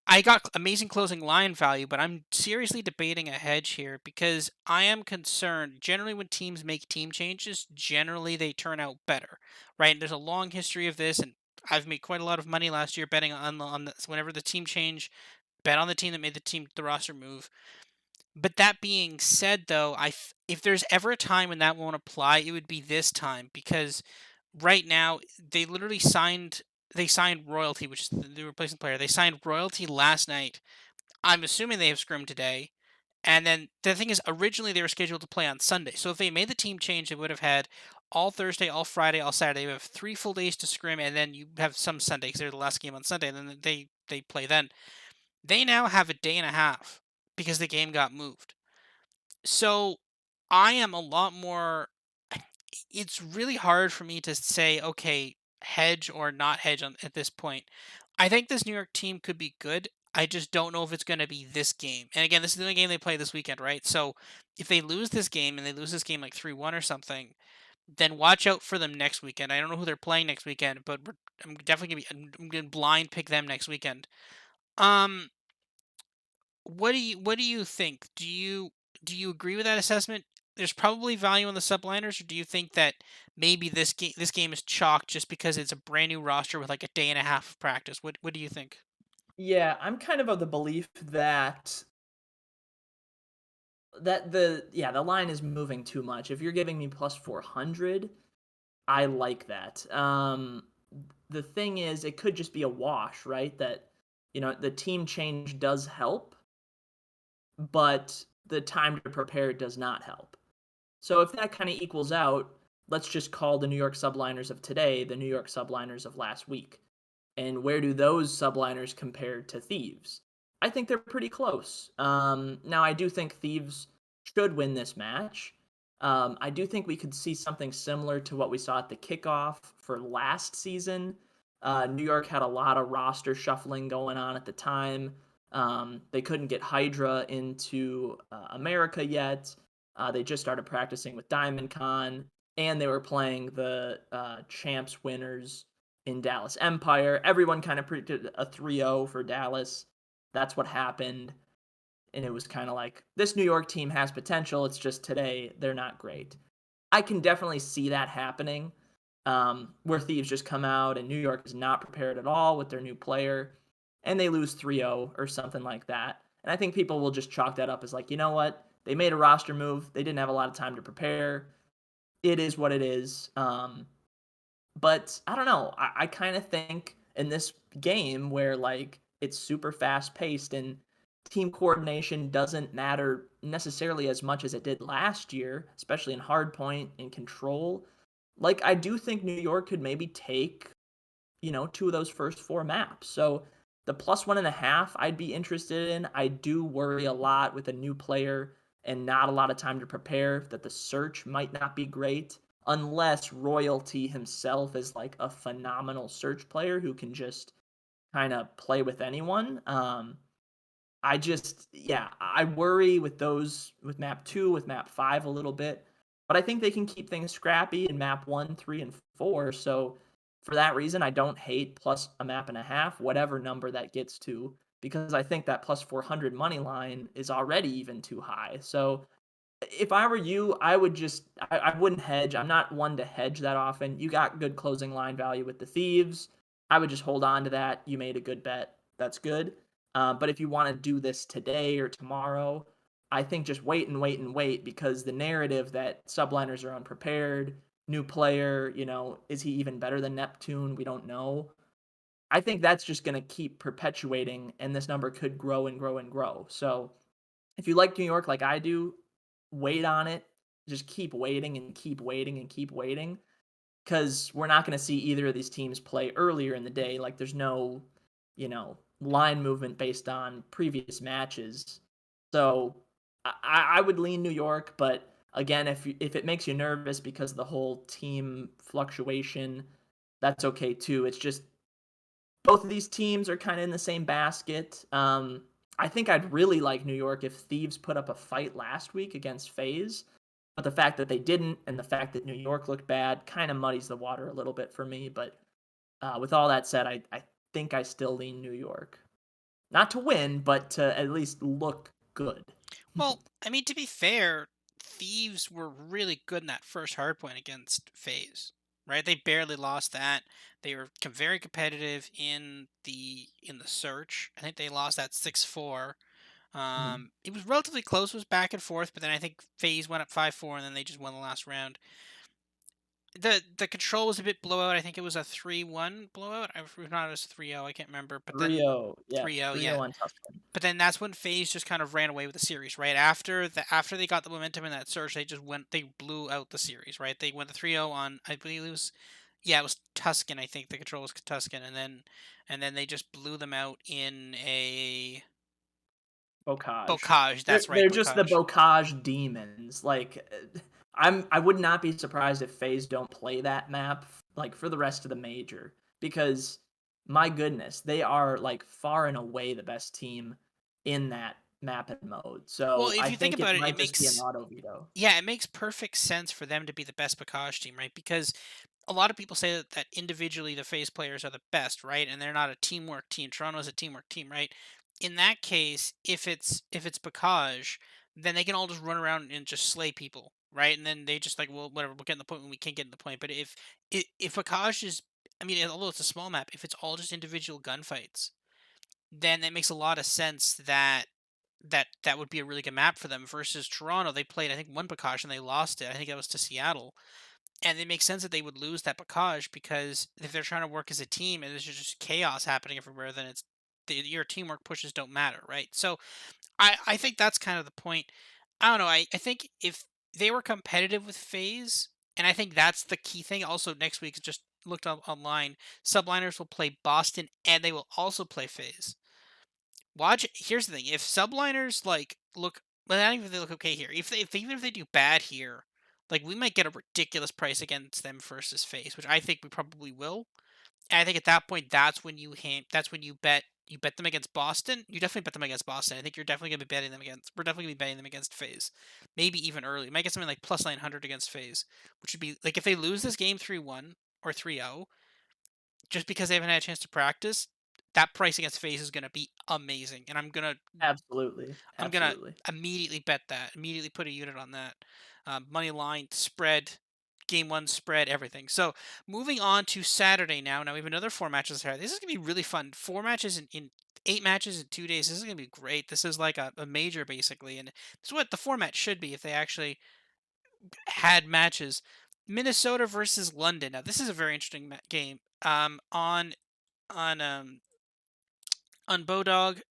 I got amazing closing line value, but I'm seriously debating a hedge here because I am concerned. Generally, when teams make team changes, generally they turn out better, right? There's a long history of this, and I've made quite a lot of money last year betting on this. Whenever the team change, bet on the team that made the roster move. But that being said, though, if there's ever a time when that won't apply, it would be this time because right now they literally signed royalty, which is the replacement player. They signed royalty last night. I'm assuming they have scrim today. And then the thing is, originally they were scheduled to play on Sunday. So if they made the team change, they would have had all Thursday, all Friday, all Saturday. You have 3 full days to scrim, and then you have some Sunday because they're the last game on Sunday. And then they play then. They now have a day and a half because the game got moved. So I am a lot more. It's really hard for me to say, okay, hedge or not hedge at this point. I think this New York team could be good. I just don't know if it's going to be this game. And again, this is the only game they play this weekend, right? So if they lose this game and they lose this game like 3-1 or something, then watch out for them next weekend. I don't know who they're playing next weekend, but I'm definitely I'm going to blind pick them next weekend. Um, what do you think? Do you agree with that assessment? There's probably value in the subliners, or do you think that maybe this game is chalk just because it's a brand new roster with like a day and a half of practice? What do you think? Yeah, I'm kind of the belief that the line is moving too much. If you're giving me plus 400, I like that. The thing is, it could just be a wash, right? That the team change does help, but the time to prepare does not help. So if that kind of equals out, let's just call the New York subliners of today the New York subliners of last week. And where do those subliners compare to Thieves? I think they're pretty close. Now, I do think Thieves should win this match. I do think we could see something similar to what we saw at the kickoff for last season. New York had a lot of roster shuffling going on at the time. They couldn't get Hydra into America yet. They just started practicing with Diamond Con, and they were playing the champs winners in Dallas Empire. Everyone kind of predicted a 3-0 for Dallas. That's what happened. And it was kind of like, this New York team has potential. It's just today, they're not great. I can definitely see that happening, where Thieves just come out and New York is not prepared at all with their new player, and they lose 3-0 or something like that. And I think people will just chalk that up as like, you know what? They made a roster move. They didn't have a lot of time to prepare. It is what it is. But I don't know. I kind of think in this game where like it's super fast paced and team coordination doesn't matter necessarily as much as it did last year, especially in hardpoint and control. Like I do think New York could maybe take, two of those first four maps. So the plus 1.5 I'd be interested in. I do worry a lot with a new player and not a lot of time to prepare that the search might not be great unless Royalty himself is like a phenomenal search player who can just kind of play with anyone. Yeah, I worry with those, with map 2, with map 5 a little bit, but I think they can keep things scrappy in map 1, 3, and 4. So for that reason, I don't hate plus a map and a half, whatever number that gets to, because I think that plus 400 money line is already even too high. So If I were you, I would just I wouldn't hedge. I'm not one to hedge that often. You got good closing line value with the Thieves. I would just hold on to that. You made a good bet. That's good. But if you want to do this today or tomorrow, I think just wait and wait and wait because the narrative that subliners are unprepared, new player, is he even better than Neptune? We don't know. I think that's just going to keep perpetuating, and this number could grow and grow and grow. So if you like New York like I do, wait on it. Just keep waiting and keep waiting and keep waiting because we're not going to see either of these teams play earlier in the day. Like there's no, line movement based on previous matches. So I would lean New York, but again, if it makes you nervous because of the whole team fluctuation, that's okay too. It's just both of these teams are kind of in the same basket. I think I'd really like New York if Thieves put up a fight last week against FaZe, but the fact that they didn't and the fact that New York looked bad kind of muddies the water a little bit for me. But with all that said, I think I still lean New York. Not to win, but to at least look good. Well, I mean, to be fair, Thieves were really good in that first hardpoint against FaZe, right? They barely lost that. They were very competitive in the search. I think they lost that 6-4. Mhm. It was relatively close, it was back and forth, but then I think FaZe went up 5-4, and then they just won the last round. The control was a bit blowout. I think it was a 3-1 blowout. If not, it was 3-0. I can't remember. But then 3-0. Yeah, 3-0, yeah. 3-0 on Tuscan. But then that's when FaZe just kind of ran away with the series, right? After they got the momentum in that surge, they blew out the series, right? They went the 3-0 on, I believe it was Tuscan, I think the control was Tuscan, and then they just blew them out in a Bocage. Bocage. They're That's right, they're just the Bocage. Bocage demons. Like, I would not be surprised if FaZe don't play that map like for the rest of the major because my goodness, they are like far and away the best team in that map and mode. Well, So if I you think think it about it, might just be an auto veto. it makes perfect sense for them to be the best Bacage team, right? Because a lot of people say that individually the phase players are the best, right? And they're not a teamwork team. Toronto's a teamwork team, right? In that case, if it's Bacage, then they can all just run around and just slay people, right? And then they just like, well, whatever, we'll get in the point when we can't get in the point. But if Bacage is, I mean, although it's a small map, if it's all just individual gunfights, then that makes a lot of sense that would be a really good map for them versus Toronto. They played, I think, one Bacage and they lost it. I think that was to Seattle. And it makes sense that they would lose that Bacage because if they're trying to work as a team and there's just chaos happening everywhere, then your teamwork pushes don't matter, right? So I think that's kind of the point. I don't know. I think if they were competitive with FaZe, and I think that's the key thing. Also, next week, just looked up online, subliners will play Boston and they will also play FaZe. Watch. Here's the thing: if subliners look, well, not even if they look okay here. Even if they do bad here, like we might get a ridiculous price against them versus face, which I think we probably will. And I think at that point, that's when you bet them against Boston. You definitely bet them against Boston. I think you're definitely gonna be betting them against. We're definitely gonna be betting them against FaZe, maybe even early. Might get something like plus 900 against FaZe, which would be like if they lose this game 3-1 or 3-0 just because they haven't had a chance to practice, that price against FaZe is going to be amazing, and Absolutely. I'm gonna Absolutely. immediately bet that. Immediately put a unit on that. Money line, spread, game one spread, everything. So moving on to Saturday now. Now we have another four matches here. This is gonna be really fun. Four matches in 8 matches in 2 days. This is gonna be great. This is like a major basically, and this is what the format should be if they actually had matches. Minnesota versus London. Now this is a very interesting game. On Bodog,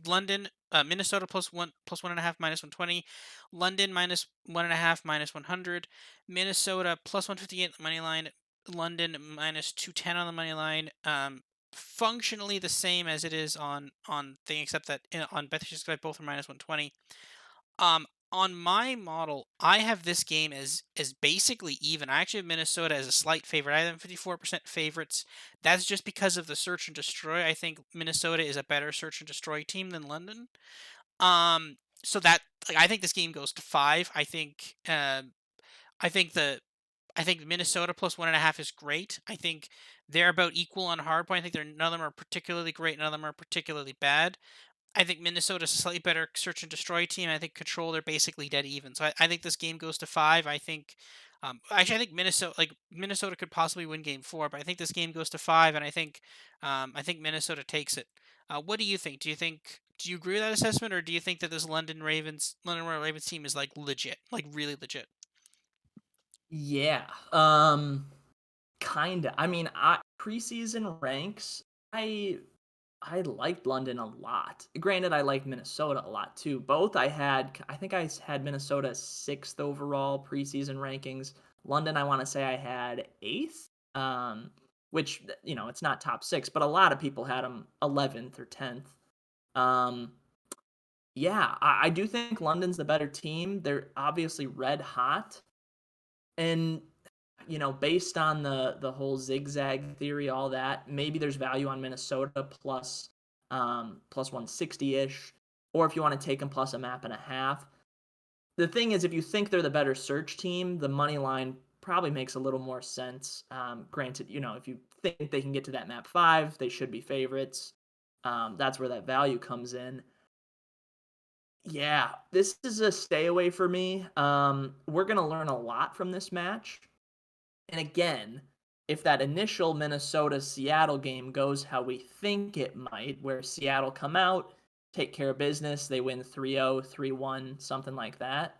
London, Minnesota +1.5 -120, London -1.5 -100, Minnesota +158 on the money line, London -210 on the money line. Functionally the same as it is on thing, except that on Bet365 both are -120. Um, on my model, I have this game as basically even. I actually have Minnesota as a slight favorite. I have them 54% favorites. That's just because of the search and destroy. I think Minnesota is a better search and destroy team than London. So that I think this game goes to 5. I think the I think Minnesota +1.5 is great. I think they're about equal on hardpoint. I think none of them are particularly great, none of them are particularly bad. I think Minnesota's a slightly better search and destroy team. I think Control they're basically dead even. So I think this game goes to 5. I think actually I think Minnesota could possibly win game 4, but I think this game goes to 5 and I think Minnesota takes it. What do you think? Do you agree with that assessment or do you think that this London Royal Ravens team is like legit, like really legit? Yeah. Kinda. I mean, preseason ranks, I I liked London a lot. Granted, I liked Minnesota a lot too. Both I think had Minnesota 6th overall preseason rankings. London, I want to say I had 8th. Which it's not top 6, but a lot of people had them 11th or 10th. Um, yeah, I do think London's the better team. They're obviously red hot. And based on the whole zigzag theory, all that, maybe there's value on Minnesota plus 160-ish, or if you want to take them plus a map and a half. The thing is, if you think they're the better search team, the money line probably makes a little more sense. Granted, if you think they can get to that map 5, they should be favorites. That's where that value comes in. Yeah, this is a stay away for me. We're gonna learn a lot from this match. And again, if that initial Minnesota Seattle game goes how we think it might, where Seattle come out, take care of business, they win 3-0, 3-1, something like that,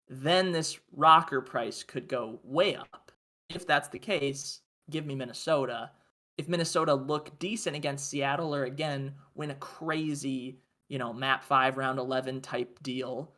then this rocker price could go way up. If that's the case, give me Minnesota. If Minnesota look decent against Seattle or again win a crazy, map 5 round 11 type deal,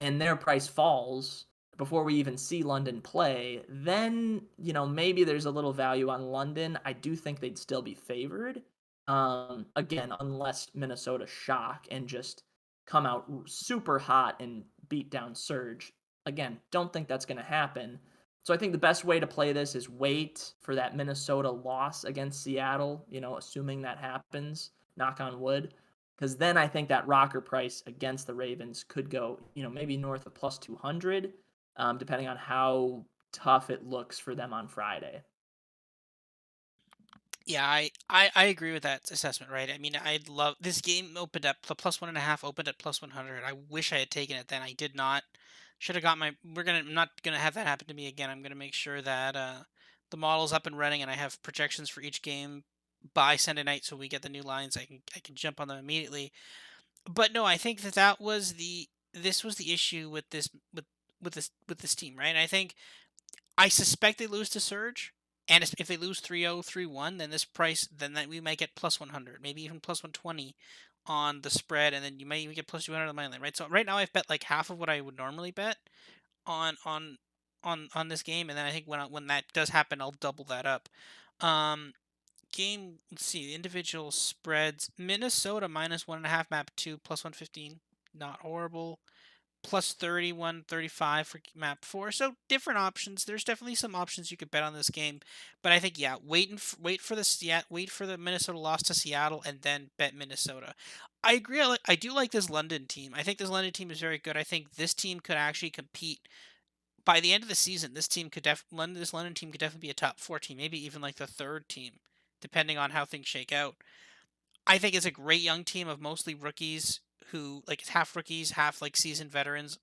and their price falls before we even see London play, then, maybe there's a little value on London. I do think they'd still be favored. Again, unless Minnesota shock and just come out super hot and beat down Surge. Again, don't think that's going to happen. So I think the best way to play this is wait for that Minnesota loss against Seattle, assuming that happens, knock on wood, because then I think that rocker price against the Ravens could go, maybe north of plus 200, depending on how tough it looks for them on Friday. Yeah, I agree with that assessment, right? I mean, I'd love this game opened up the plus 1.5 opened at plus 100. I wish I had taken it then. I did not. Should have got my. I'm not gonna have that happen to me again. I'm gonna make sure that the model's up and running and I have projections for each game by Sunday night, so we get the new lines. I can jump on them immediately. But no, I think that was the this was the issue with this team, right? I suspect they lose to Surge, and if they lose 3-0, 3-1, then this price, then that we might get plus 100, maybe even plus 120 on the spread, and then you might even get plus 200 on the money line, right? So right now I've bet like half of what I would normally bet on on on this game, and then I think when that does happen, I'll double that up. Um, let's see, the individual spreads. Minnesota minus 1.5 map 2 plus 115, not horrible plus 31, 35 for map 4. So different options. There's definitely some options you could bet on this game, but I think yeah, wait for the Minnesota loss to Seattle and then bet Minnesota. I agree. I do like this London team. I think this London team is very good. I think this team could actually compete by the end of the season. This London team could definitely be a top 4 team, maybe even like the third team, depending on how things shake out. I think it's a great young team of mostly rookies who like it's half rookies, half like seasoned veterans,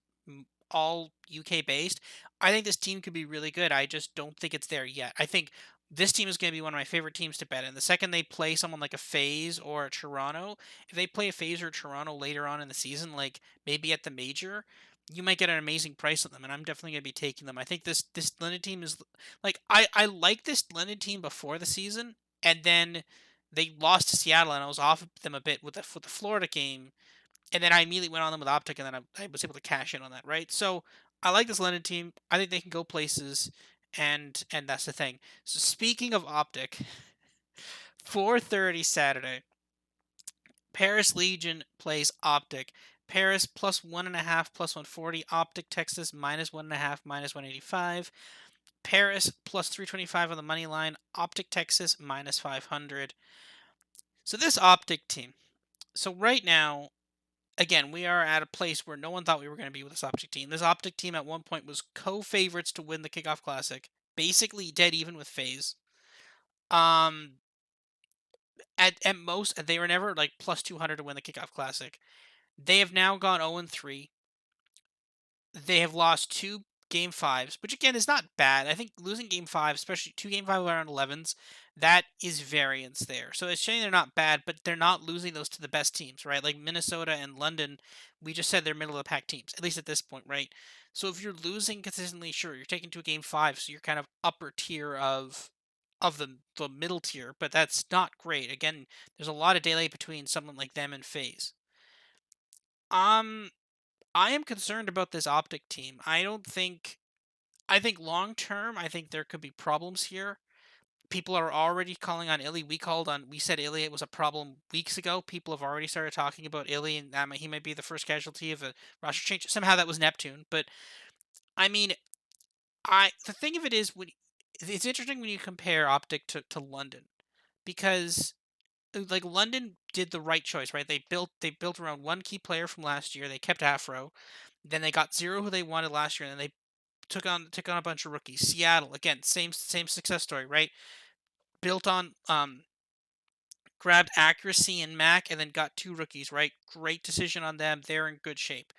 all UK based. I think this team could be really good. I just don't think it's there yet. I think this team is going to be one of my favorite teams to bet in. The second they play someone like a FaZe or a Toronto, if they play a FaZe or Toronto later on in the season, like maybe at the major, you might get an amazing price on them, and I'm definitely going to be taking them. I think this London team is like I like this London team before the season, and then they lost to Seattle, and I was off them a bit with the Florida game, and then I immediately went on them with Optic, and then I was able to cash in on that, right? So I like this London team. I think they can go places, and that's the thing. So speaking of Optic, 4:30 Saturday, Paris Legion plays Optic. Paris plus 1.5 plus 140. Optic Texas minus 1.5 minus 185. Paris plus 325 on the money line. Optic Texas minus 500. So this Optic team. So right now, again, we are at a place where no one thought we were going to be with this Optic team. This Optic team at one point was co-favorites to win the Kickoff Classic, basically dead even with FaZe. Um, At most, they were never like plus 200 to win the Kickoff Classic. They have now gone 0-3. They have lost two game fives, which again is not bad. I think losing game five, especially two game five around 11s, that is variance there. So it's showing they're not bad, but they're not losing those to the best teams, right? Like Minnesota and London, we just said they're middle of the pack teams, at least at this point, right? So if you're losing consistently, sure, you're taking to a game five, so you're kind of upper tier of the middle tier, but that's not great. Again, there's a lot of delay between someone like them and FaZe. Um, I am concerned about this Optic team. I think long term, I think there could be problems here. People are already calling on Illy. We said Illy was a problem weeks ago. People have already started talking about Illy and he might be the first casualty of a roster change. Somehow that was Neptune, but I mean, the thing of it is when it's interesting when you compare Optic to London because like London did the right choice, right? They built around one key player from last year. They kept Afro. Then they got Zero who they wanted last year, and then they took on a bunch of rookies. Seattle again, same success story, right? Built on grabbed accuracy and Mac, and then got two rookies, right? Great decision on them. They're in good shape.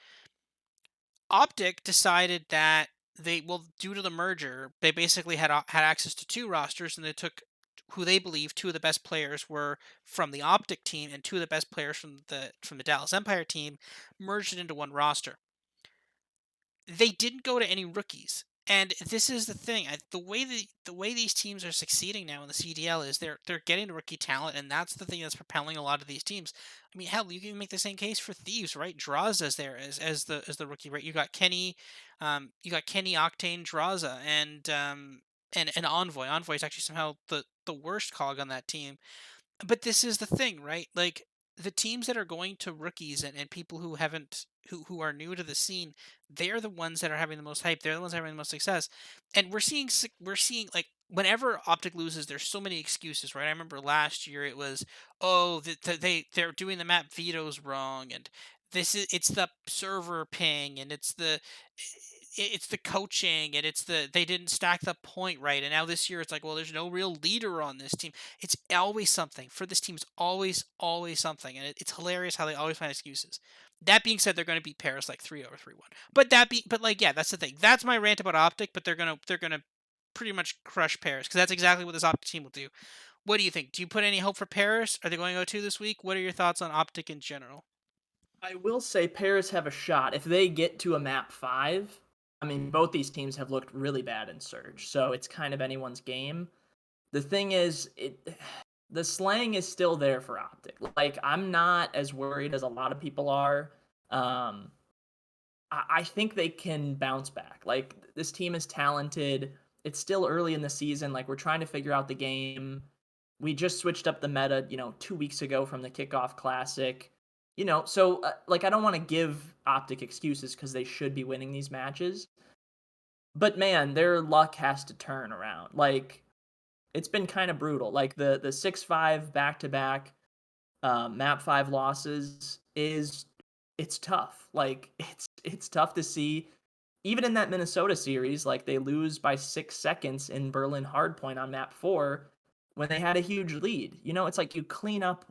Optic decided that due to the merger, they basically had access to two rosters, and they took who they believe two of the best players were from the Optic team and two of the best players from the Dallas Empire team, merged it into one roster. They didn't go to any rookies. And this is the thing. The way these teams are succeeding now in the CDL is they're getting rookie talent, and that's the thing that's propelling a lot of these teams. I mean, hell, you can make the same case for Thieves, right? Draza's there as the rookie, right? You got Kenny Octane Draza and Envoy. Envoy is actually somehow the worst cog on that team, but this is the thing, right? Like the teams that are going to rookies and people who haven't who are new to the scene, they're the ones that are having the most hype. They're the ones having the most success. And we're seeing like whenever Optic loses, there's so many excuses, right? I remember last year it was, oh, they're doing the map vetoes wrong, and it's the server ping, and it's the coaching, and it's they didn't stack the point right. And now this year it's like, well, there's no real leader on this team. It's always something for this team. It's always something, and it's hilarious how they always find excuses. That being said, they're going to beat Paris like 3 over 3-1. But like yeah, that's the thing. That's my rant about Optic. But they're gonna pretty much crush Paris because that's exactly what this Optic team will do. What do you think? Do you put any hope for Paris? Are they going 0-2 this week? What are your thoughts on Optic in general? I will say Paris have a shot if they get to a map 5. I mean, both these teams have looked really bad in Surge, so it's kind of anyone's game. The thing is, the slang is still there for Optic. Like, I'm not as worried as a lot of people are. Um, I think they can bounce back. Like, this team is talented. It's still early in the season. Like, we're trying to figure out the game. We just switched up the meta, 2 weeks ago from the kickoff classic. So like I don't want to give Optic excuses because they should be winning these matches. But man, their luck has to turn around. Like it's been kind of brutal. Like the 6-5 back to back map 5 losses it's tough. Like it's tough to see even in that Minnesota series, like they lose by 6 seconds in Berlin Hardpoint on map 4 when they had a huge lead. It's like you clean up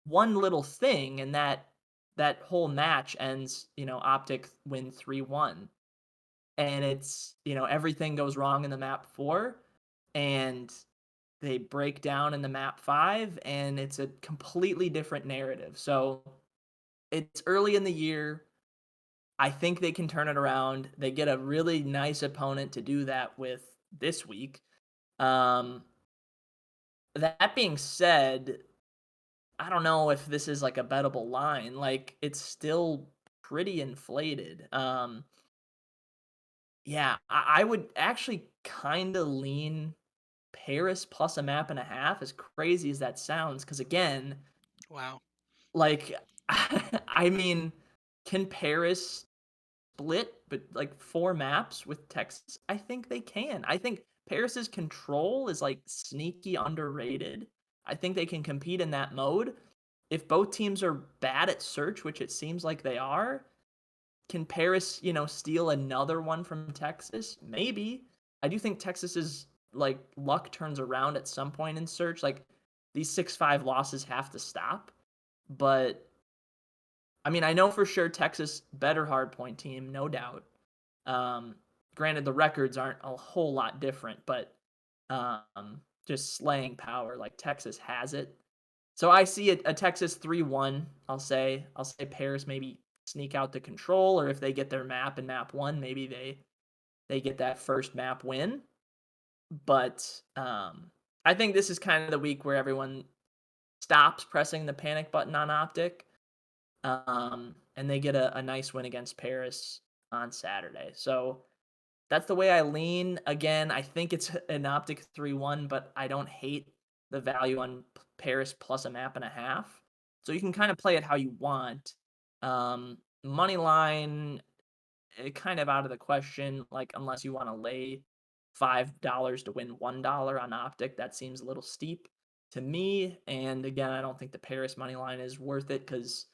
one little thing and that whole match ends, Optic win 3-1. And it's, everything goes wrong in the map 4 and they break down in the map 5 and it's a completely different narrative. So it's early in the year. I think they can turn it around. They get a really nice opponent to do that with this week. Um, that being said, I don't know if this is like a bettable line. Like it's still pretty inflated. Yeah, I would actually kind of lean Paris plus a map and a half, as crazy as that sounds. Because again, Wow. like, I mean, can Paris split, but like 4 maps with Texas? I think they can. I think Paris's control is like sneaky underrated. I think they can compete in that mode. If both teams are bad at search, which it seems like they are, can Paris, steal another one from Texas? Maybe. I do think Texas's like luck turns around at some point in search. Like these 6-5 losses have to stop. But I mean, I know for sure Texas better hardpoint team, no doubt. Um, Granted, the records aren't a whole lot different, but just slaying power, like Texas has it. So I see a Texas 3-1. I'll say Paris maybe sneak out the control, or if they get their map in map one, maybe they get that first map win. But I think this is kind of the week where everyone stops pressing the panic button on Optic, and they get a nice win against Paris on Saturday. So that's the way I lean. Again, I think it's an Optic 3-1, but I don't hate the value on Paris plus a map and a half. So you can kind of play it how you want. Money line, kind of out of the question, like unless you want to lay $5 to win $1 on Optic. That seems a little steep to me. And again, I don't think the Paris money line is worth it because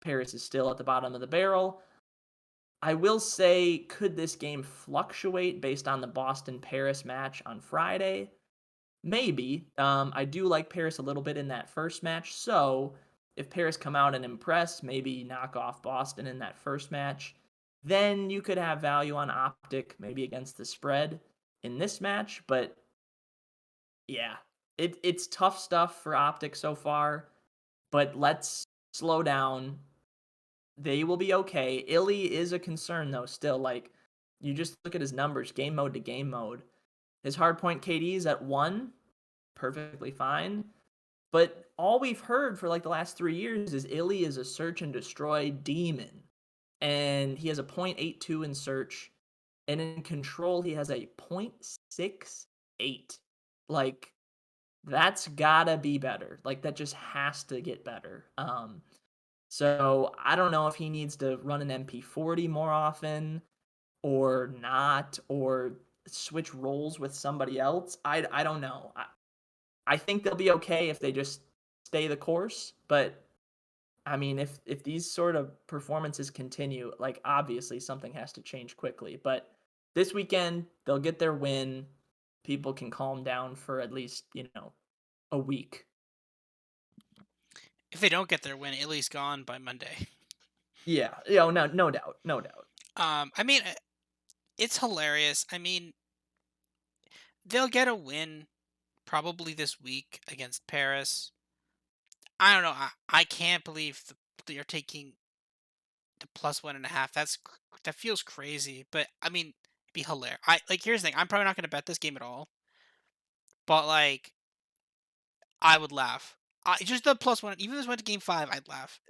Paris is still at the bottom of the barrel. I will say, could this game fluctuate based on the Boston Paris match on Friday? Maybe. I do like Paris a little bit in that first match. So if Paris come out and impress, maybe knock off Boston in that first match, then you could have value on Optic maybe against the spread in this match. But yeah, it's tough stuff for Optic so far. But let's slow down. They will be okay. Illy is a concern though. Still, like you just look at his numbers, game mode to game mode. His hardpoint KD is at 1, perfectly fine. But all we've heard for like the last 3 years is Illy is a search and destroy demon. And he has a 0.82 in search. And in control, he has a 0.68. Like, that's gotta be better. Like, that just has to get better. So I don't know if he needs to run an MP40 more often or not, or switch roles with somebody else. I don't know. I think they'll be okay if they just stay the course. But I mean, if these sort of performances continue, like obviously something has to change quickly. But this weekend they'll get their win. People can calm down for at least a week. If they don't get their win, Italy's gone by Monday. Yeah, no doubt, no doubt. I mean, it's hilarious. I mean, they'll get a win probably this week against Paris. I don't know. I can't believe they're taking the plus 1.5. That feels crazy. But I mean, it'd be hilarious. I like. Here's the thing. I'm probably not going to bet this game at all. But like, I would laugh. Just the plus one. Even if this went to game five, I'd laugh.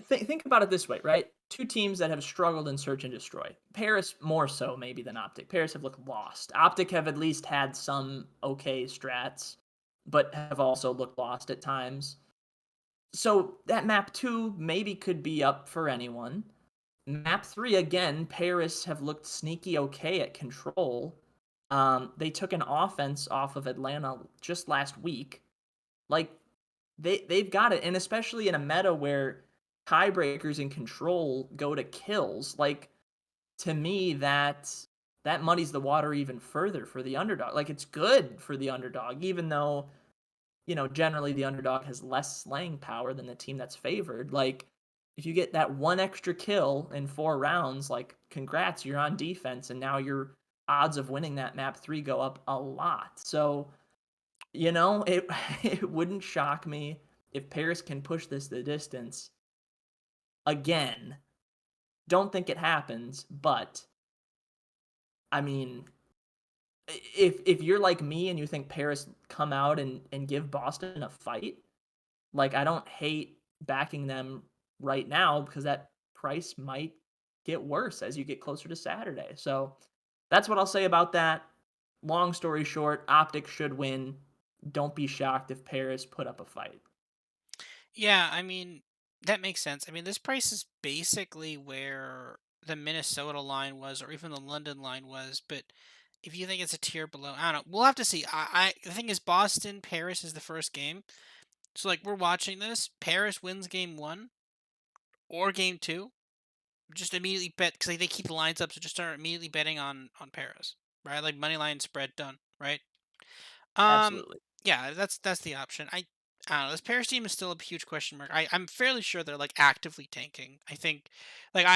Think about it this way, right? Two teams that have struggled in search and destroy. Paris more so maybe than Optic. Paris have looked lost. Optic have at least had some okay strats, but have also looked lost at times. So that map 2 maybe could be up for anyone. Map 3 again, Paris have looked sneaky okay at control. They took an offense off of Atlanta just last week. Like they've got it, and especially in a meta where tiebreakers and control go to kills. Like to me, that muddies the water even further for the underdog. Like it's good for the underdog, even though generally the underdog has less slaying power than the team that's favored. Like if you get that one extra kill in 4 rounds, like congrats, you're on defense, and now your odds of winning that map 3 go up a lot. So it it wouldn't shock me if Paris can push this the distance again. Don't think it happens, but I mean, if you're like me and you think Paris come out and give Boston a fight, like I don't hate backing them right now because that price might get worse as you get closer to Saturday. So that's what I'll say about that. Long story short, Optic should win. Don't be shocked if Paris put up a fight. Yeah, I mean, that makes sense. I mean, this price is basically where the Minnesota line was, or even the London line was. But if you think it's a tier below, I don't know. We'll have to see. The thing is, Boston Paris is the first game, so like we're watching this. Paris wins game one or game two. Just immediately bet because they keep the lines up, so just start immediately betting on Paris, right? Like money line spread done, right? Um, Absolutely. Yeah, that's the option. I don't know. This Paris team is still a huge question mark. I'm fairly sure they're like actively tanking. I think, like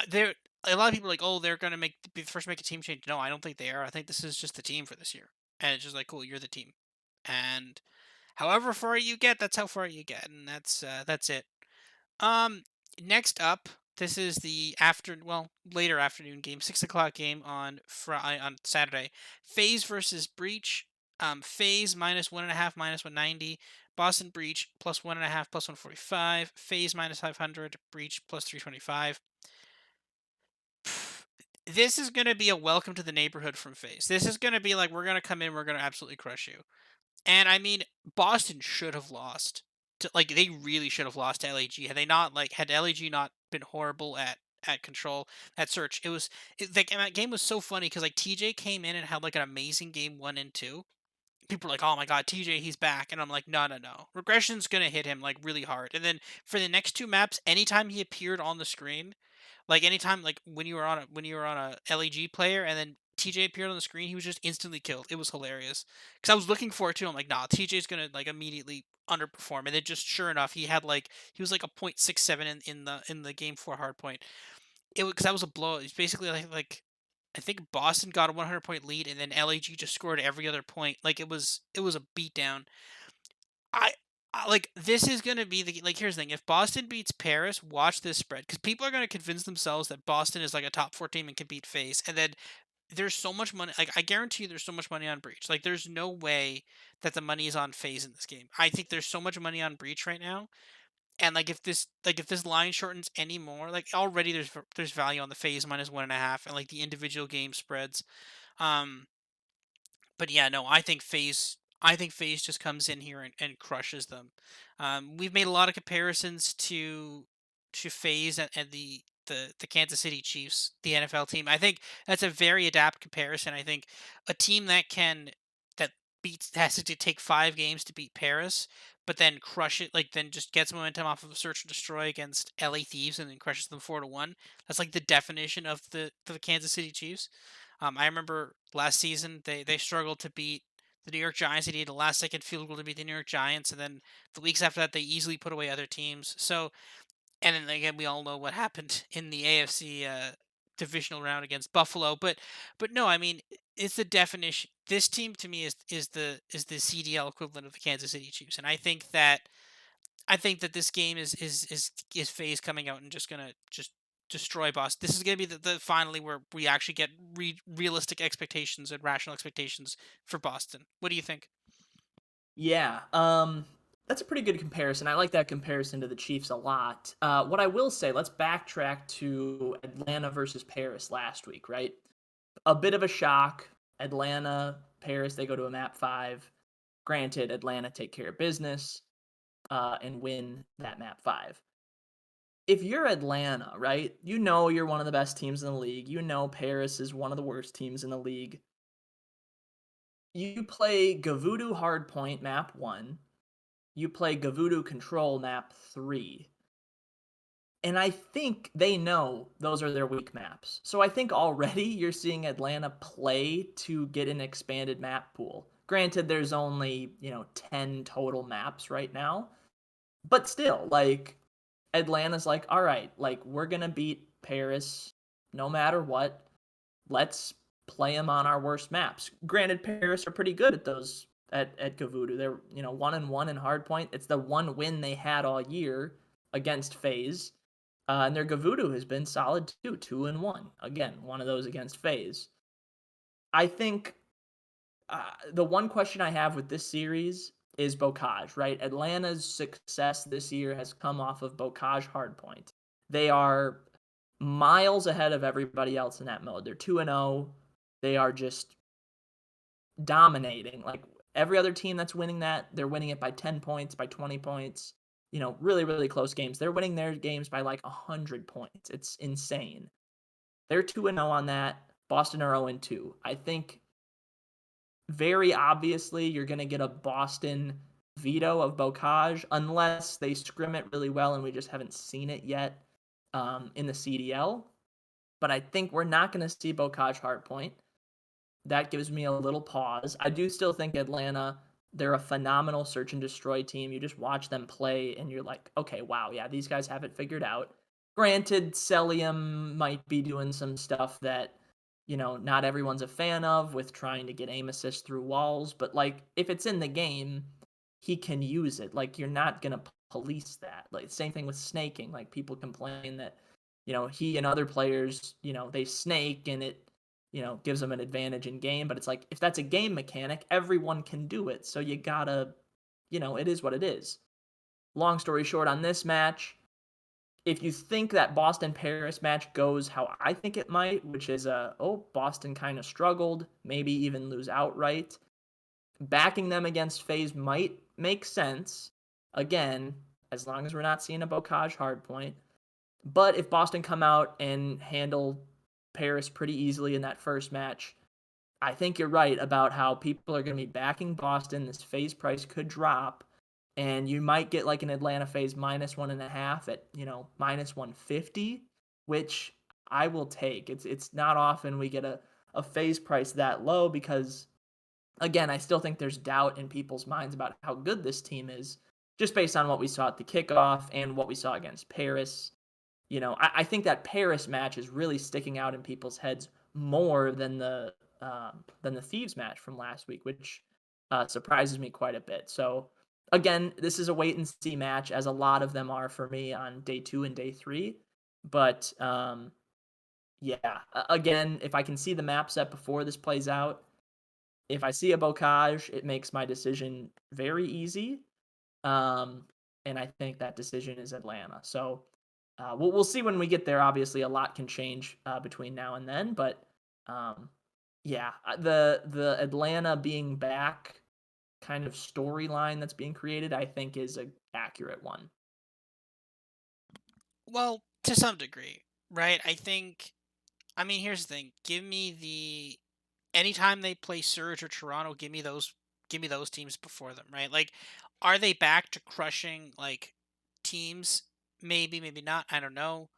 they're a lot of people are like, oh, they're gonna be the first to make a team change. No, I don't think they are. I think this is just the team for this year, and it's just like, cool, you're the team, and however far you get, that's how far you get, and that's it. Um, Next up, this is the later afternoon game, 6 o'clock game on Friday on Saturday. Phase versus Breach. Phase minus 1.5 minus 190. Boston Breach plus 1.5 plus 145. Phase minus 500. Breach plus 325. This is gonna be a welcome to the neighborhood from Phase. This is gonna be like we're gonna come in, we're gonna absolutely crush you. And I mean, Boston should have lost. Like they really should have lost to LAG. Had they not like had LAG not been horrible at control at search, that game was so funny because like TJ came in and had like an amazing game 1 and 2. People are like, "Oh my god, TJ, he's back," and I'm like, "No, no, no. Regression's gonna hit him like really hard." And then for the next two maps, anytime he appeared on the screen, like anytime, like when you were on a LEG player, and then TJ appeared on the screen, he was just instantly killed. It was hilarious because I was looking for it too. I'm like, nah, TJ's gonna like immediately underperform, and then just sure enough, he was like a 0.67 in the game four hard point. It was because that was a blow. It's basically like I think Boston got a 100 point lead, and then LAG just scored every other point. Like it was a beatdown. I, I like this is gonna be the like. Here's the thing: if Boston beats Paris, watch this spread because people are gonna convince themselves that Boston is like a top four team and can beat FaZe, and then there's so much money. Like I guarantee you, there's so much money on Breach. Like there's no way that the money is on FaZe in this game. I think there's so much money on Breach right now, and like if this line shortens anymore, like already there's value on the FaZe minus 1.5 and like the individual game spreads. Um, but yeah, no, I think FaZe just comes in here and crushes them. We've made a lot of comparisons to FaZe and the Kansas City Chiefs, the NFL team. I think that's a very adapt comparison. I think a team that beats has to take 5 games to beat Paris, but then crush it, like then just gets momentum off of a search and destroy against LA Thieves and then crushes them 4-1. That's like the definition of the Kansas City Chiefs. I remember last season they struggled to beat the New York Giants. They needed a last second field goal to beat the New York Giants, and then the weeks after that they easily put away other teams. So, and then again we all know what happened in the AFC divisional round against Buffalo. But no, I mean it's the definition. This team to me is the CDL equivalent of the Kansas City Chiefs, and I think that this game is FaZe coming out and just gonna just destroy Boston. This is gonna be the finally where we actually get realistic expectations and rational expectations for Boston. What do you think? Yeah, that's a pretty good comparison. I like that comparison to the Chiefs a lot. What I will say, let's backtrack to Atlanta versus Paris last week, right? A bit of a shock. Atlanta, Paris, they go to a map 5. Granted, Atlanta take care of business and win that map 5. If you're Atlanta, right, you know you're one of the best teams in the league. You know Paris is one of the worst teams in the league. You play Gavudu Hardpoint map 1. You play Gavudu Control map 3. And I think they know those are their weak maps. So I think already you're seeing Atlanta play to get an expanded map pool. Granted, there's only, 10 total maps right now. But still, like, Atlanta's like, all right, like, we're going to beat Paris no matter what. Let's play them on our worst maps. Granted, Paris are pretty good at those at Gavudu. They're 1-1 in hardpoint. It's the one win they had all year against FaZe. And their Gavudu has been solid too, 2-1. Again, one of those against FaZe. I think the one question I have with this series is Bocage, right? Atlanta's success this year has come off of Bocage hardpoint. They are miles ahead of everybody else in that mode. They're 2-0. They are just dominating. Like every other team that's winning that, they're winning it by 10 points, by 20 points. Really, really close games. They're winning their games by like 100 points. It's insane. They're 2-0 on that. Boston are 0-2. I think very obviously you're going to get a Boston veto of Bocage unless they scrim it really well and we just haven't seen it yet in the CDL. But I think we're not going to see Bocage hardpoint. That gives me a little pause. I do still think Atlanta They're a phenomenal search and destroy team. You just watch them play and you're like, okay, wow, yeah, these guys have it figured out. Granted, Celium might be doing some stuff that, not everyone's a fan of with trying to get aim assist through walls, but like if it's in the game, he can use it. Like you're not gonna police that. Like same thing with snaking. Like people complain that, he and other players, they snake and it gives them an advantage in game. But it's like if that's a game mechanic, everyone can do it. So you gotta, it is what it is. Long story short, on this match, if you think that Boston Paris match goes how I think it might, which is Boston kind of struggled, maybe even lose outright, backing them against FaZe might make sense. Again, as long as we're not seeing a Bocage hardpoint. But if Boston come out and handle Paris pretty easily in that first match, I think you're right about how people are going to be backing Boston. This FaZe price could drop, and you might get like an Atlanta FaZe -1.5 at -150, which I will take. It's not often we get a FaZe price that low because again, I still think there's doubt in people's minds about how good this team is, just based on what we saw at the kickoff and what we saw against Paris. I think that Paris match is really sticking out in people's heads more than the Thieves match from last week, which surprises me quite a bit. So again, this is a wait and see match, as a lot of them are for me on day 2 and day 3. But yeah, again, if I can see the map set before this plays out, if I see a Bocage, it makes my decision very easy. Um, and I think that decision is Atlanta. So we'll see when we get there. Obviously, a lot can change between now and then, but um, yeah, the Atlanta being back kind of storyline that's being created, I think, is a accurate one. Well, to some degree, right? I mean, here's the thing. Give me the anytime they play Surge or Toronto, give me those teams before them, right? Like, are they back to crushing like teams? Maybe, maybe not. I don't know.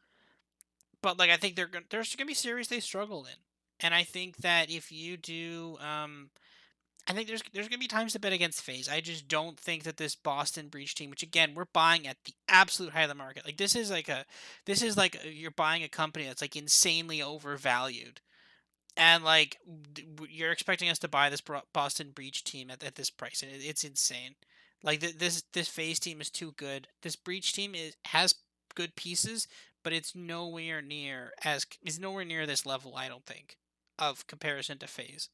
But like, I think there's gonna be series they struggle in, and I think that if you do, I think there's gonna be times to bet against FaZe. I just don't think that this Boston Breach team, which again we're buying at the absolute height of the market, like you're buying a company that's like insanely overvalued, and like you're expecting us to buy this Boston Breach team at this price, and it's insane. Like this FaZe team is too good. This Breach team has good pieces, but it's nowhere near this level. I don't think of comparison to FaZe.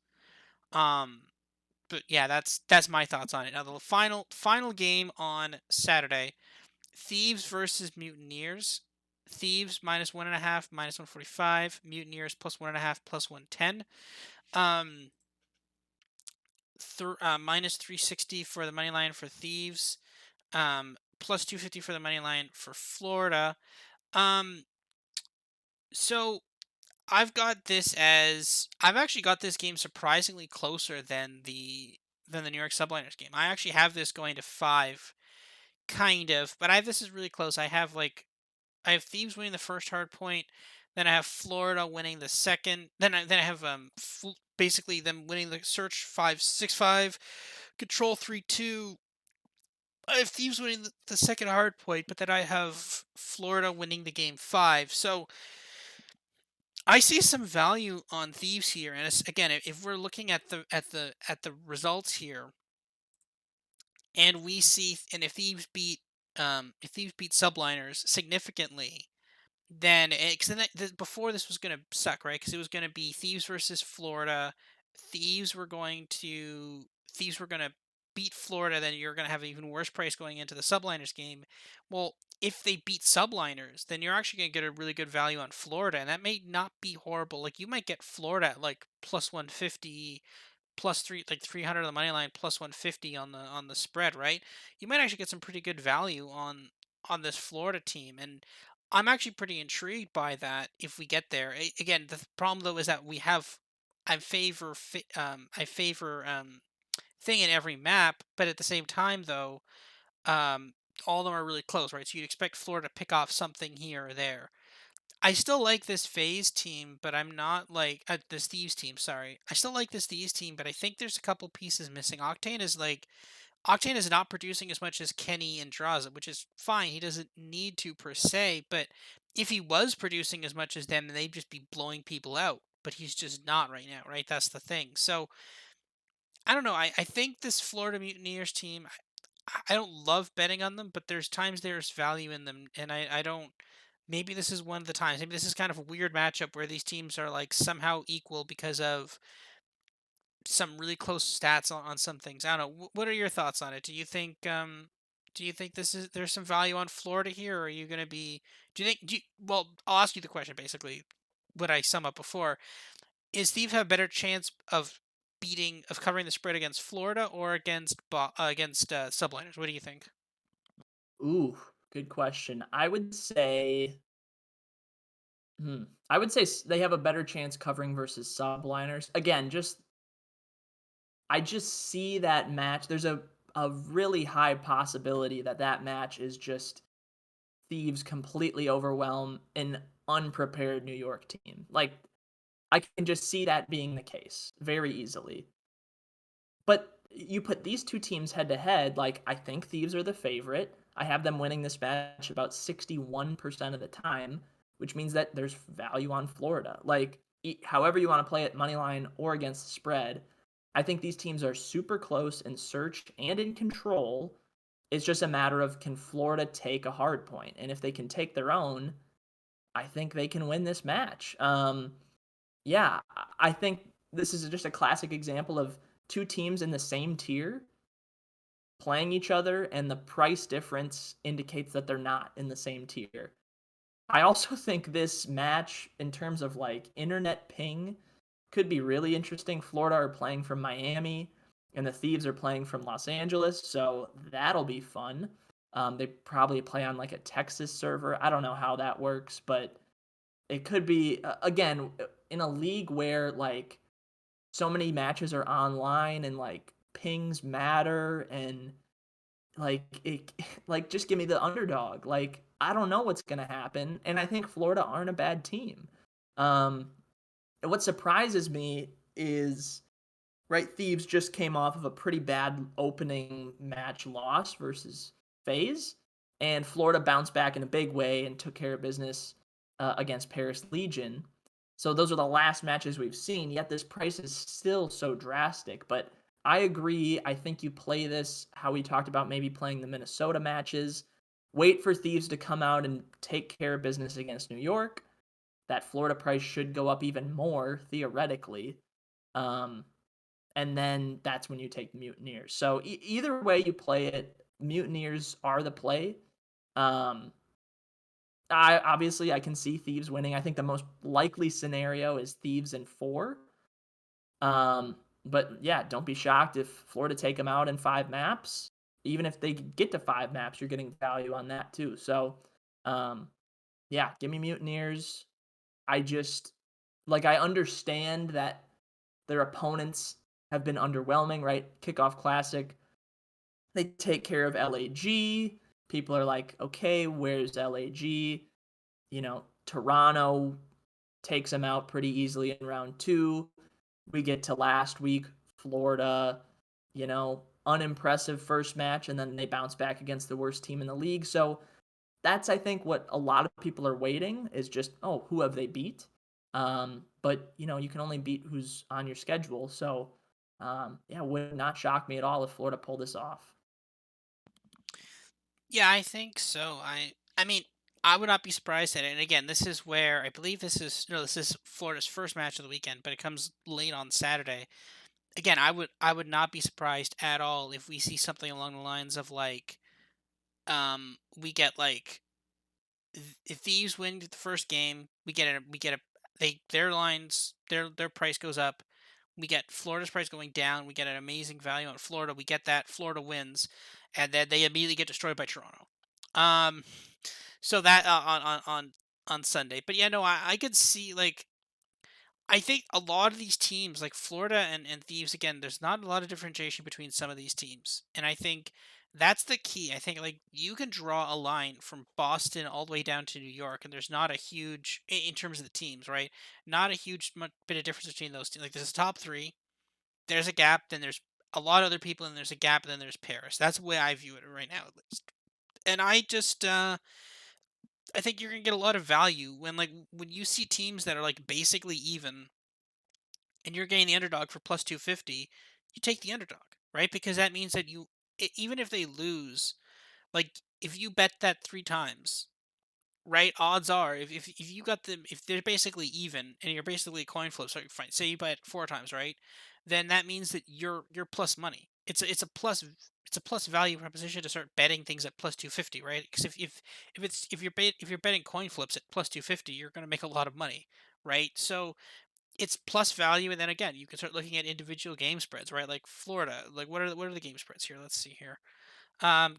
Um, but yeah, that's my thoughts on it. Now the final game on Saturday, Thieves versus Mutineers. Thieves -1.5, -145. Mutineers +1.5, +110. Um, -360 for the money line for Thieves. +250 for the money line for Florida. Um, so I've actually got this game surprisingly closer than the New York Subliners game. I actually have this going to 5, kind of, but I have this is really close. I have Thieves winning the first hard point, then I have Florida winning the second. Then I have basically them winning the search 5-6-5, control 3-2. I have Thieves winning the second hard point, but then I have Florida winning the game 5. So I see some value on Thieves here, and again, if we're looking at the results here, and if Thieves beat Subliners significantly, then because before this was going to suck, right? Because it was going to be Thieves versus Florida. Thieves were going to beat Florida, then you're going to have an even worse price going into the Subliners game. Well, if they beat Subliners, then you're actually going to get a really good value on Florida, and that may not be horrible. Like you might get Florida at like +150, like 300 on the money line, +150 on the spread, right? You might actually get some pretty good value on this Florida team, and I'm actually pretty intrigued by that if we get there. Again, the problem though is that I favor thing in every map, but at the same time though, um all of them are really close, right? So you'd expect Florida to pick off something here or there. I still like this phase team, but I'm not like this Thieves team. Sorry, I still like this Thieves team, but I think there's a couple pieces missing. Octane is not producing as much as Kenny and Draza, which is fine. He doesn't need to per se, but if he was producing as much as them, then they'd just be blowing people out. But he's just not right now, right? That's the thing. So I don't know. I think this Florida Mutineers team, I don't love betting on them, but there's times there's value in them, and I don't. Maybe this is one of the times. Maybe this is kind of a weird matchup where these teams are like somehow equal because of some really close stats on some things. I don't know. What are your thoughts on it? Do you think this is there's some value on Florida here, or are you going to be? Well, I'll ask you the question basically. What I sum up before is Steve have a better chance of covering the spread against Florida or against subliners? What do you think? Ooh, good question. I would say they have a better chance covering versus subliners. Again, I just see that match. There's a really high possibility that that match is just Thieves completely overwhelm an unprepared New York team. Like I can just see that being the case very easily. But you put these two teams head to head, like I think Thieves are the favorite. I have them winning this match about 61% of the time, which means that there's value on Florida. Like however you want to play it, money line or against the spread, I think these teams are super close in search and in control. It's just a matter of can Florida take a hard point, and if they can take their own, I think they can win this match. Yeah, I think this is just a classic example of two teams in the same tier playing each other, and the price difference indicates that they're not in the same tier. I also think this match, in terms of like internet ping, could be really interesting. Florida are playing from Miami, and the Thieves are playing from Los Angeles, so that'll be fun. They probably play on like a Texas server. I don't know how that works, but it could be again in a league where like so many matches are online and like pings matter and like it like just give me the underdog. Like I don't know what's going to happen and I think Florida aren't a bad team. Um and what surprises me is right Thieves just came off of a pretty bad opening match loss versus FaZe and Florida bounced back in a big way and took care of business against Paris Legion. So those are the last matches we've seen, yet this price is still so drastic. But I agree. I think you play this how we talked about maybe playing the Minnesota matches. Wait for Thieves to come out and take care of business against New York. That Florida price should go up even more, theoretically. Um, and then that's when you take Mutineers. So either way you play it, Mutineers are the play. Um, I can see Thieves winning. I think the most likely scenario is Thieves in 4. But yeah, don't be shocked if Florida take them out in 5 maps. Even if they get to 5 maps, you're getting value on that too. So, um, yeah, give me Mutineers. I just I understand that their opponents have been underwhelming, right? Kickoff Classic, they take care of LAG. People are like, okay, where's LAG? Toronto takes them out pretty easily in round 2. We get to last week, Florida, unimpressive first match, and then they bounce back against the worst team in the league. So that's, I think, what a lot of people are waiting is just, oh, who have they beat? But, you can only beat who's on your schedule. So, yeah, would not shock me at all if Florida pulled this off. Yeah, I think so. I mean, I would not be surprised at it. And again, this is where I believe this is Florida's first match of the weekend, but it comes late on Saturday. Again, I would not be surprised at all if we see something along the lines of like we get like if Thieves win the first game, we get a their lines their price goes up. We get Florida's price going down. We get an amazing value on Florida. We get that Florida wins, and then they immediately get destroyed by Toronto. Um, so that on Sunday. But yeah, no, I could see like I think a lot of these teams, like Florida and Thieves, again, there's not a lot of differentiation between some of these teams. And I think That's the key. I think like you can draw a line from Boston all the way down to New York, and there's not a huge in terms of the teams, right? Not a huge bit of difference between those teams. Like there's a top three, there's a gap, then there's a lot of other people, and there's a gap, and then there's Paris. That's the way I view it right now, at least. And I think you're gonna get a lot of value when you see teams that are like basically even, and you're getting the underdog for plus 250. You take the underdog, right? Because that means that even if they lose, like if you bet that three times, right? Odds are, if you got them, if they're basically even, and you're basically a coin flip. So fine, say you bet four times, right? Then that means that you're plus money. It's a plus value proposition to start betting things at plus 250, right? Because if you're betting coin flips at plus 250, you're going to make a lot of money, right? So it's plus value, and then again, you can start looking at individual game spreads, right? Like Florida, like what are the game spreads here? Let's see here.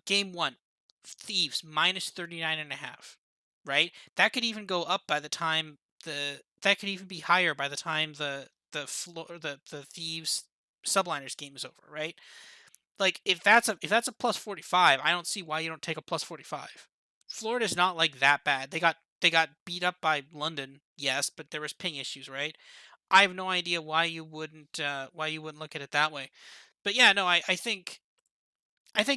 Game one, Thieves minus 39.5, right? That could even go up by the time that could even be higher by the time the Thieves Subliners game is over, right? Like if that's a plus 45, I don't see why you don't take a plus 45. Florida's not like that bad. They got beat up by London, yes, but there was ping issues, right? I have no idea why you wouldn't look at it that way. But yeah, no, I think like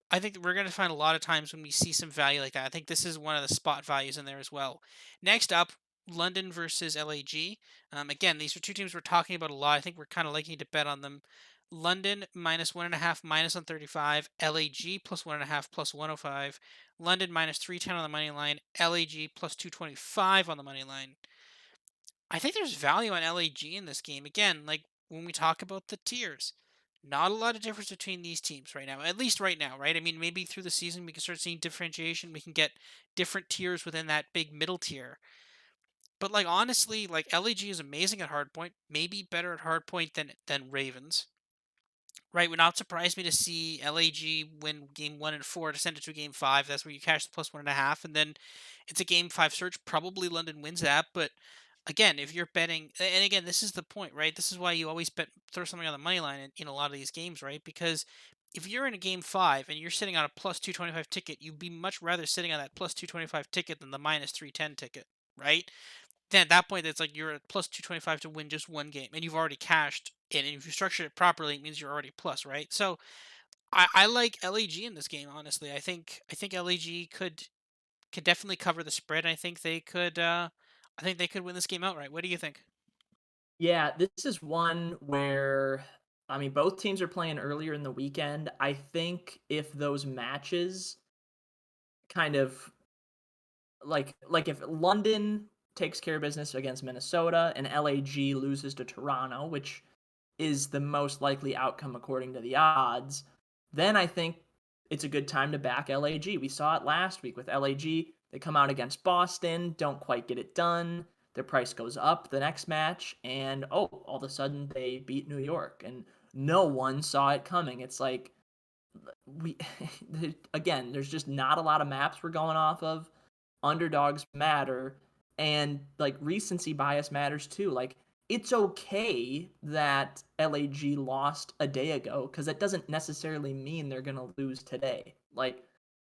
I think that we're gonna find a lot of times when we see some value like that. I think this is one of the spot values in there as well. Next up, London versus LAG. Again, these are two teams we're talking about a lot. I think we're kind of liking to bet on them. London minus 1.5 minus on 35. LAG plus 1.5 plus 105. London minus 310 on the money line. LAG plus 225 on the money line. I think there's value on LAG in this game. Again, like when we talk about the tiers, not a lot of difference between these teams right now. At least right now, right? I mean, maybe through the season we can start seeing differentiation. We can get different tiers within that big middle tier. But like honestly, like LAG is amazing at hardpoint, maybe better at hardpoint than Ravens. Right, would not surprise me to see LAG win game one and four to send it to game five. That's where you cash the plus 1.5, and then it's a game five search. Probably London wins that, but again, if you're betting, and again, this is the point, right? This is why you always throw something on the money line in a lot of these games, right? Because if you're in a game five and you're sitting on a plus 225 ticket, you'd be much rather sitting on that plus 225 ticket than the minus 310 ticket, right? Then at that point, it's like you're at plus 225 to win just one game, and you've already cashed it. And if you structured it properly, it means you're already plus, right? So I like LAG in this game. Honestly, I think LAG could definitely cover the spread. I think they could win this game outright. What do you think? Yeah, this is one where I mean both teams are playing earlier in the weekend. I think if those matches kind of like if London takes care of business against Minnesota and LAG loses to Toronto, which is the most likely outcome according to the odds, then I think it's a good time to back LAG. We saw it last week with LAG. They come out against Boston, don't quite get it done. Their price goes up the next match, and oh, all of a sudden they beat New York, and no one saw it coming. It's like we again, there's just not a lot of maps we're going off of. Underdogs matter, and like recency bias matters too. Like it's okay that LAG lost a day ago because that doesn't necessarily mean they're gonna lose today. Like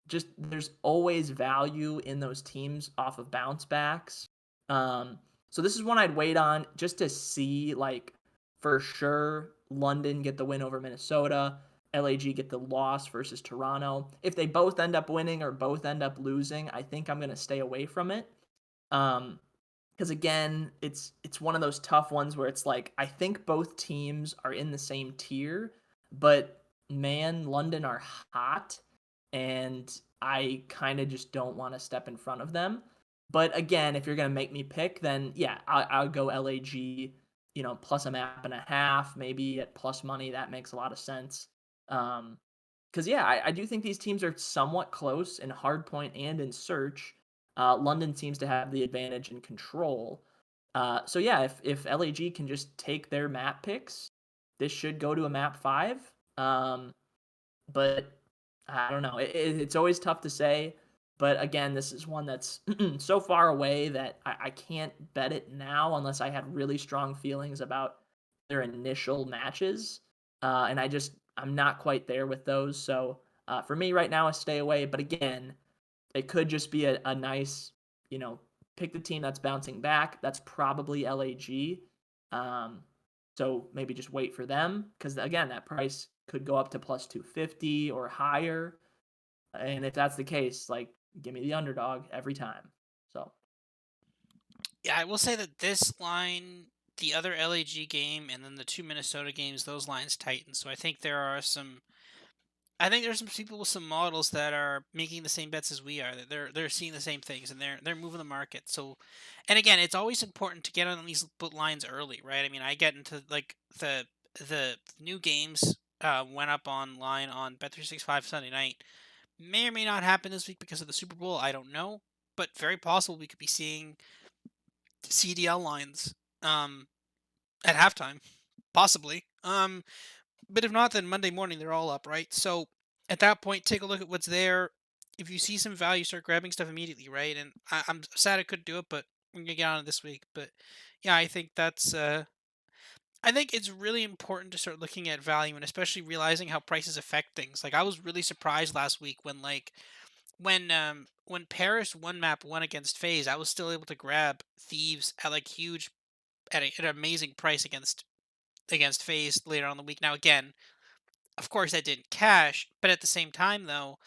just there's always value in those teams off of bounce backs. Um, so this is one I'd wait on just to see like for sure London get the win over Minnesota, LAG get the loss versus Toronto. If they both end up winning or both end up losing, I think I'm going to stay away from it. Because again, it's one of those tough ones where it's like I think both teams are in the same tier, but man, London are hot, and I kind of just don't want to step in front of them. But again, if you're gonna make me pick, then yeah, I'll go LAG. Plus a map and a half, maybe at plus money. That makes a lot of sense. Because yeah, I do think these teams are somewhat close in hardpoint and in search. London seems to have the advantage in control. So yeah, if LAG can just take their map picks, this should go to a map five. But I don't know. It's always tough to say. But again, this is one that's so far away that I can't bet it now unless I had really strong feelings about their initial matches. And I'm not quite there with those. So for me right now, I stay away. But again, it could just be a nice, you know, pick the team that's bouncing back. That's probably LAG. Um, so maybe just wait for them because again, that price could go up to plus 250 or higher. And if that's the case, like give me the underdog every time. So Yeah, I will say that this line, the other LAG game, and then the two Minnesota games, those lines tighten. So I think there's some people with some models that are making the same bets as we are. That they're seeing the same things and they're moving the market. So, and again, it's always important to get on these lines early, right? I mean, I get into like the new games went up online on Bet365 Sunday night. May or may not happen this week because of the Super Bowl. I don't know, but very possible we could be seeing CDL lines um, at halftime, possibly. But if not, then Monday morning they're all up, right? So at that point, take a look at what's there. If you see some value, start grabbing stuff immediately, right? And I'm sad I couldn't do it, but we're gonna get on it this week. But yeah, I think that's I think it's really important to start looking at value and especially realizing how prices affect things. Like I was really surprised last week when when Paris one map won against FaZe, I was still able to grab Thieves at like huge at an amazing price against FaZe later on in the week. Now again, of course that didn't cash, but at the same time though,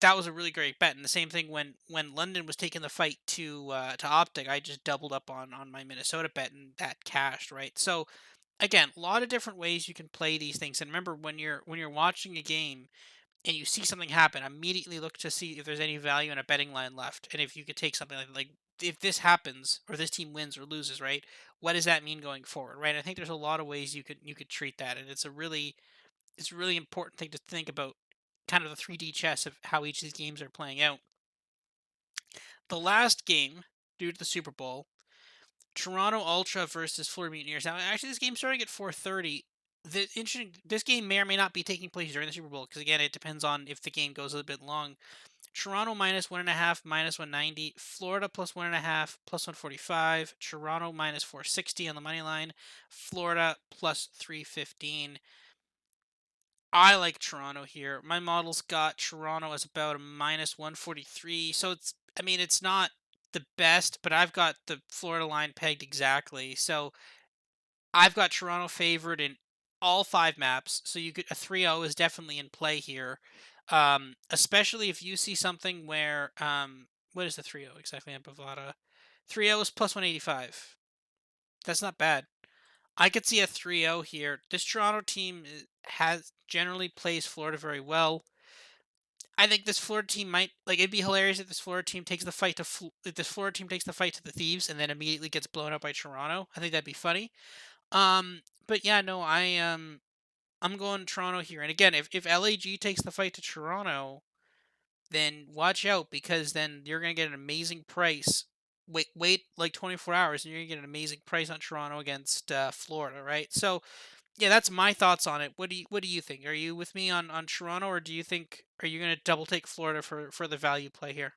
that was a really great bet. And the same thing when London was taking the fight to Optic, I just doubled up on my Minnesota bet and that cashed, right? So again, a lot of different ways you can play these things. And remember when you're watching a game and you see something happen, immediately look to see if there's any value in a betting line left. And if you could take something like if this happens or this team wins or loses, right? What does that mean going forward, right? I think there's a lot of ways you could treat that, and it's a really important thing to think about, kind of the 3D chess of how each of these games are playing out. The last game, due to the Super Bowl, Toronto Ultra versus Florida Mutineers. Now, actually, this game's starting at 4:30. The interesting, this game may or may not be taking place during the Super Bowl because again, it depends on if the game goes a little bit long. Toronto minus 1.5, minus 190. Florida plus 1.5, plus 145. Toronto minus 460 on the money line. Florida plus 315. I like Toronto here. My model's got Toronto as about a minus 143. So I mean, it's not the best, but I've got the Florida line pegged exactly. So I've got Toronto favored in all five maps. So a 3-0 is definitely in play here. Especially if you see something where, what is the 3-0 exactly on Bovada? 3-0 is plus 185. That's not bad. I could see a 3-0 here. This Toronto team has generally plays Florida very well. I think this Florida team might like it'd be hilarious if this Florida team takes the fight to if this Florida team takes the fight to the Thieves and then immediately gets blown up by Toronto. I think that'd be funny. But yeah, no, I'm going Toronto here. And again, if LAG takes the fight to Toronto, then watch out because then you're gonna get an amazing price. Wait like 24 hours and you're gonna get an amazing price on Toronto against Florida, right? So yeah, that's my thoughts on it. What do you think? Are you with me on Toronto, or do you think are you going to double take Florida for the value play here?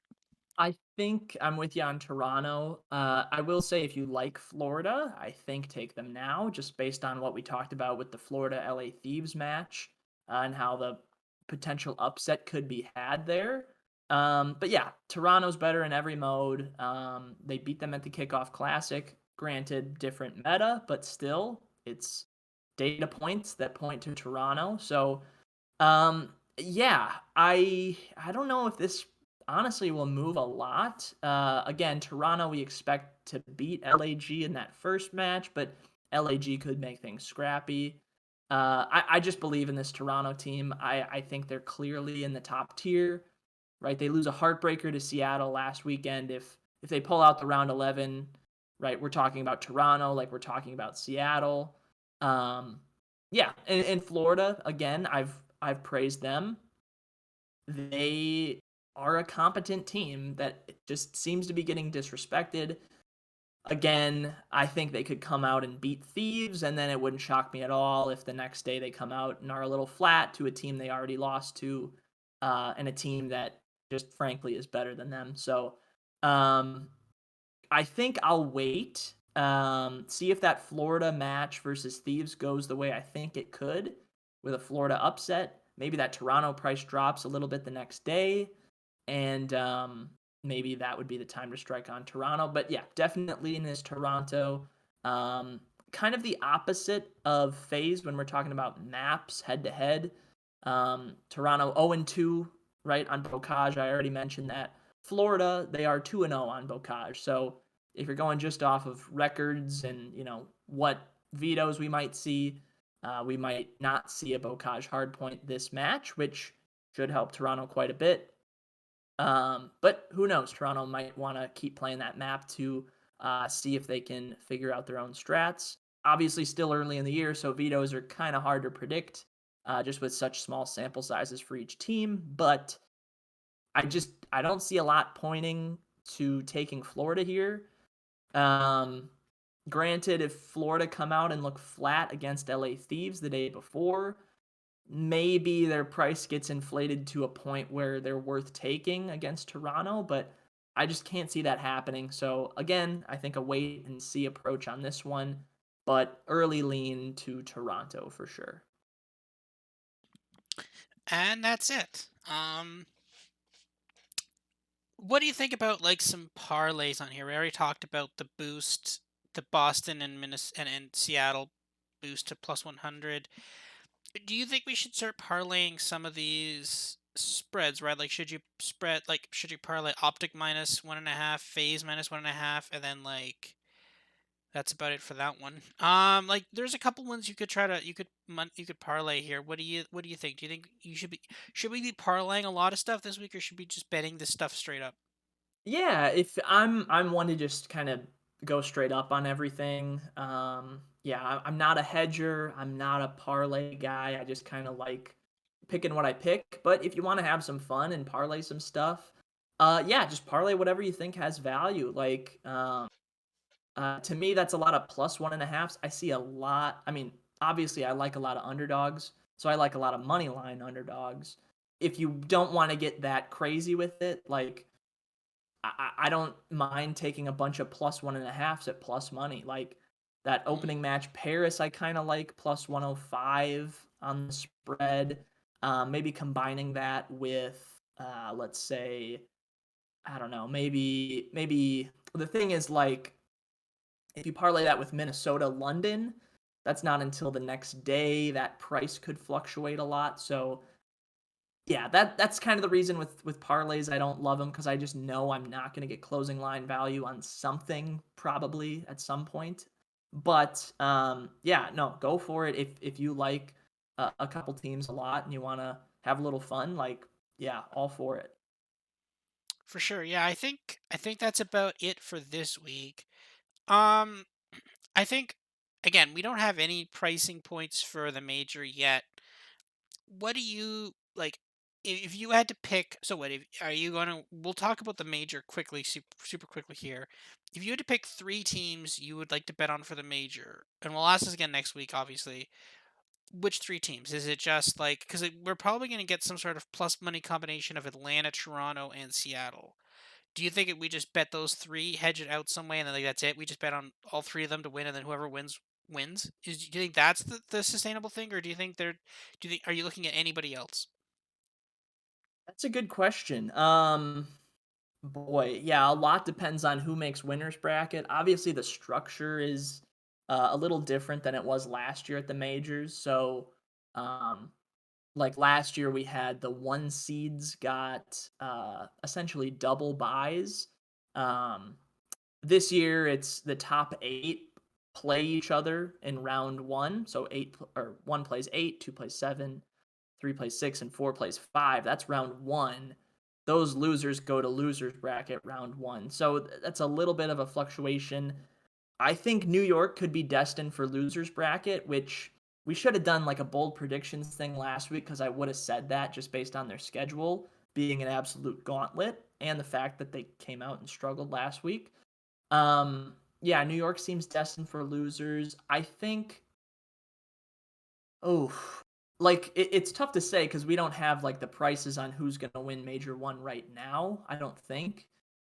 I think I'm with you on Toronto. I will say if you like Florida, I think take them now, just based on what we talked about with the Florida LA Thieves match and how the potential upset could be had there. But yeah, Toronto's better in every mode. They beat them at the Kickoff Classic. Granted, different meta, but still, it's data points that point to Toronto. So yeah, I don't know if this honestly will move a lot. Again, Toronto we expect to beat LAG in that first match, but LAG could make things scrappy. I just believe in this Toronto team. I think they're clearly in the top tier, right? They lose a heartbreaker to Seattle last weekend. If they pull out the round 11, right, we're talking about Toronto, like we're talking about Seattle. Um, yeah, in Florida, again, I've praised them. They are a competent team that just seems to be getting disrespected. Again, I think they could come out and beat Thieves, and then it wouldn't shock me at all if the next day they come out and are a little flat to a team they already lost to, and a team that just frankly is better than them. So um, I think I'll wait, see if that Florida match versus Thieves goes the way I think it could, with a Florida upset. Maybe that Toronto price drops a little bit the next day, and maybe that would be the time to strike on Toronto. But yeah, definitely in this Toronto. Um, Kind of the opposite of phase when we're talking about maps head to head. Toronto 0-2, right, on Bocage. I already mentioned that. Florida, they are 2-0 on Bocage. So if you're going just off of records and, what vetoes we might not see a Bocage hardpoint this match, which should help Toronto quite a bit. But who knows? Toronto might want to keep playing that map to see if they can figure out their own strats. Obviously, still early in the year, so vetoes are kind of hard to predict, just with such small sample sizes for each team. But I don't see a lot pointing to taking Florida here. Um, Granted, if Florida come out and look flat against LA Thieves the day before, maybe their price gets inflated to a point where they're worth taking against Toronto, but I just can't see that happening. So again, I think a wait and see approach on this one, but early lean to Toronto for sure. And that's it. What do you think about like some parlays on here? We already talked about the boost, the Boston and Minnesota and Seattle boost to plus 100. Do you think we should start parlaying some of these spreads, right? Like, should you parlay optic minus 1.5, phase minus 1.5, and then like that's about it for that one. Like there's a couple ones you could parlay here. What do you think? Do you think should we be parlaying a lot of stuff this week, or should we just betting this stuff straight up? Yeah, if I'm one to just kind of go straight up on everything. Yeah, I'm not a hedger. I'm not a parlay guy. I just kind of like picking what I pick. But if you want to have some fun and parlay some stuff, yeah, just parlay whatever you think has value. Like, to me, that's a lot of plus 1.5s. I see a lot. I mean, obviously, I like a lot of underdogs, so I like a lot of money line underdogs. If you don't want to get that crazy with it, like I don't mind taking a bunch of plus 1.5s at plus money. Like that Mm. opening match, Paris, I kind of like plus 105 on the spread. Maybe combining that with, let's say, I don't know, maybe the thing is like if you parlay that with Minnesota, London, that's not until the next day. That price could fluctuate a lot. So yeah, that's kind of the reason with parlays I don't love them because I just know I'm not going to get closing line value on something probably at some point. But yeah, no, go for it if you like a couple teams a lot and you want to have a little fun. Like, yeah, all for it. For sure. Yeah, I think that's about it for this week. Um, I think again we don't have any pricing points for the major yet. What do you like? If you had to pick, so what? Are you going to? We'll talk about the major quickly, super quickly here. If you had to pick three teams you would like to bet on for the major, and we'll ask this again next week, obviously. Which three teams? Is it just like because we're probably going to get some sort of plus money combination of Atlanta, Toronto, and Seattle. Do you think we just bet those three, hedge it out some way, and then like that's it? We just bet on all three of them to win, and then whoever wins wins. Do you think that's the sustainable thing, or do you think are you looking at anybody else? That's a good question. Boy, yeah, a lot depends on who makes winners bracket. Obviously, the structure is a little different than it was last year at the majors. So, um, like last year, we had the one seeds got essentially double buys. Um, this year, it's the top eight play each other in round one. So or one plays eight, two plays seven, three plays six, and four plays five. That's round one. Those losers go to losers bracket round one. So that's a little bit of a fluctuation. I think New York could be destined for losers bracket, which we should have done like a bold predictions thing last week because I would have said that just based on their schedule being an absolute gauntlet and the fact that they came out and struggled last week. Yeah, New York seems destined for losers. I think Oh, like it's tough to say because we don't have like the prices on who's going to win Major One right now. I don't think.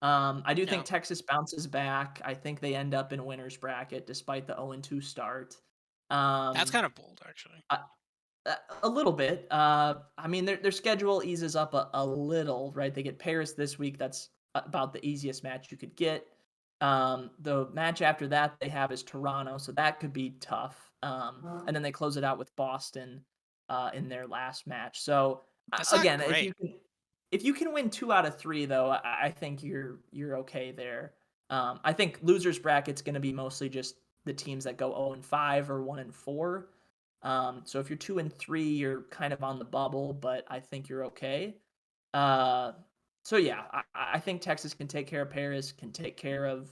I do think No, Texas bounces back. I think they end up in winners bracket despite the 0-2 start. that's Um, kind of bold, actually. A little bit. I mean, their schedule eases up a little, right? They get Paris this week. That's about the easiest match you could get. The match after that they have is Toronto, so that could be tough. And then they close it out with Boston in their last match. So That's not again, great. if you can win 2 out of 3, though, I think you're okay there. I think losers bracket's going to be mostly just the teams that go 0-5 or 1-4. So if you're 2-3, you're kind of on the bubble, but I think you're okay. Uh, so yeah, I think Texas can take care of Paris, can take care of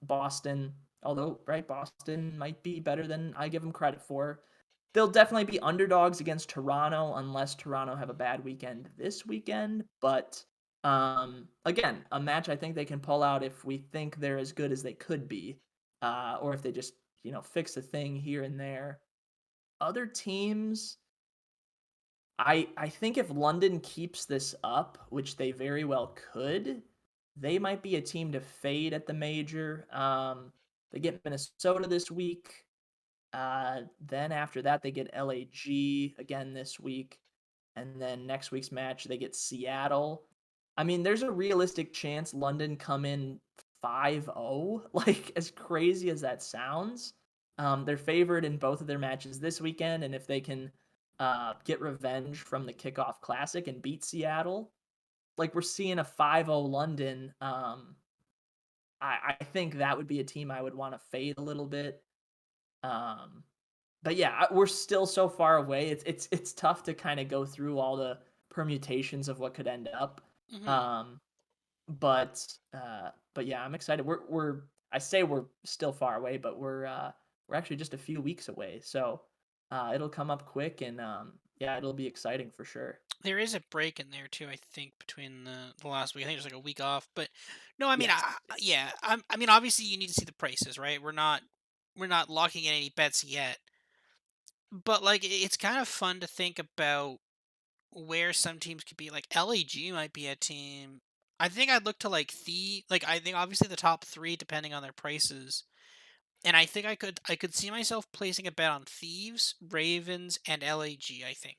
Boston. Although, right, Boston might be better than I give them credit for. They'll definitely be underdogs against Toronto unless Toronto have a bad weekend this weekend. But again, a match I think they can pull out if we think they're as good as they could be, or if they just fix a thing here and there. Other teams, I think if London keeps this up, which they very well could, they might be a team to fade at the major. They get Minnesota this week. Then after that, they get LAG again this week. And then next week's match, they get Seattle. I mean, there's a realistic chance London come in 5-0, like as crazy as that sounds. They're favored in both of their matches this weekend, and if they can get revenge from the kickoff classic and beat Seattle, like we're seeing a 5-0 London. I think that would be a team I would want to fade a little bit. Um, but yeah, we're still so far away. It's tough to kind of go through all the permutations of what could end up. Hmm. Um, but yeah, I'm excited. We're I say we're still far away, but we're actually just a few weeks away. So it'll come up quick, and yeah, it'll be exciting for sure. There is a break in there too, I think, between the last week. I think there's like a week off, but no, I mean, Yes. yeah, I mean, obviously you need to see the prices, right? We're not locking in any bets yet, but like it's kind of fun to think about where some teams could be. Like LAG might be a team. I think I'd look to like I think obviously the top three depending on their prices. And I think I could see myself placing a bet on Thieves, Ravens, and LAG, I think.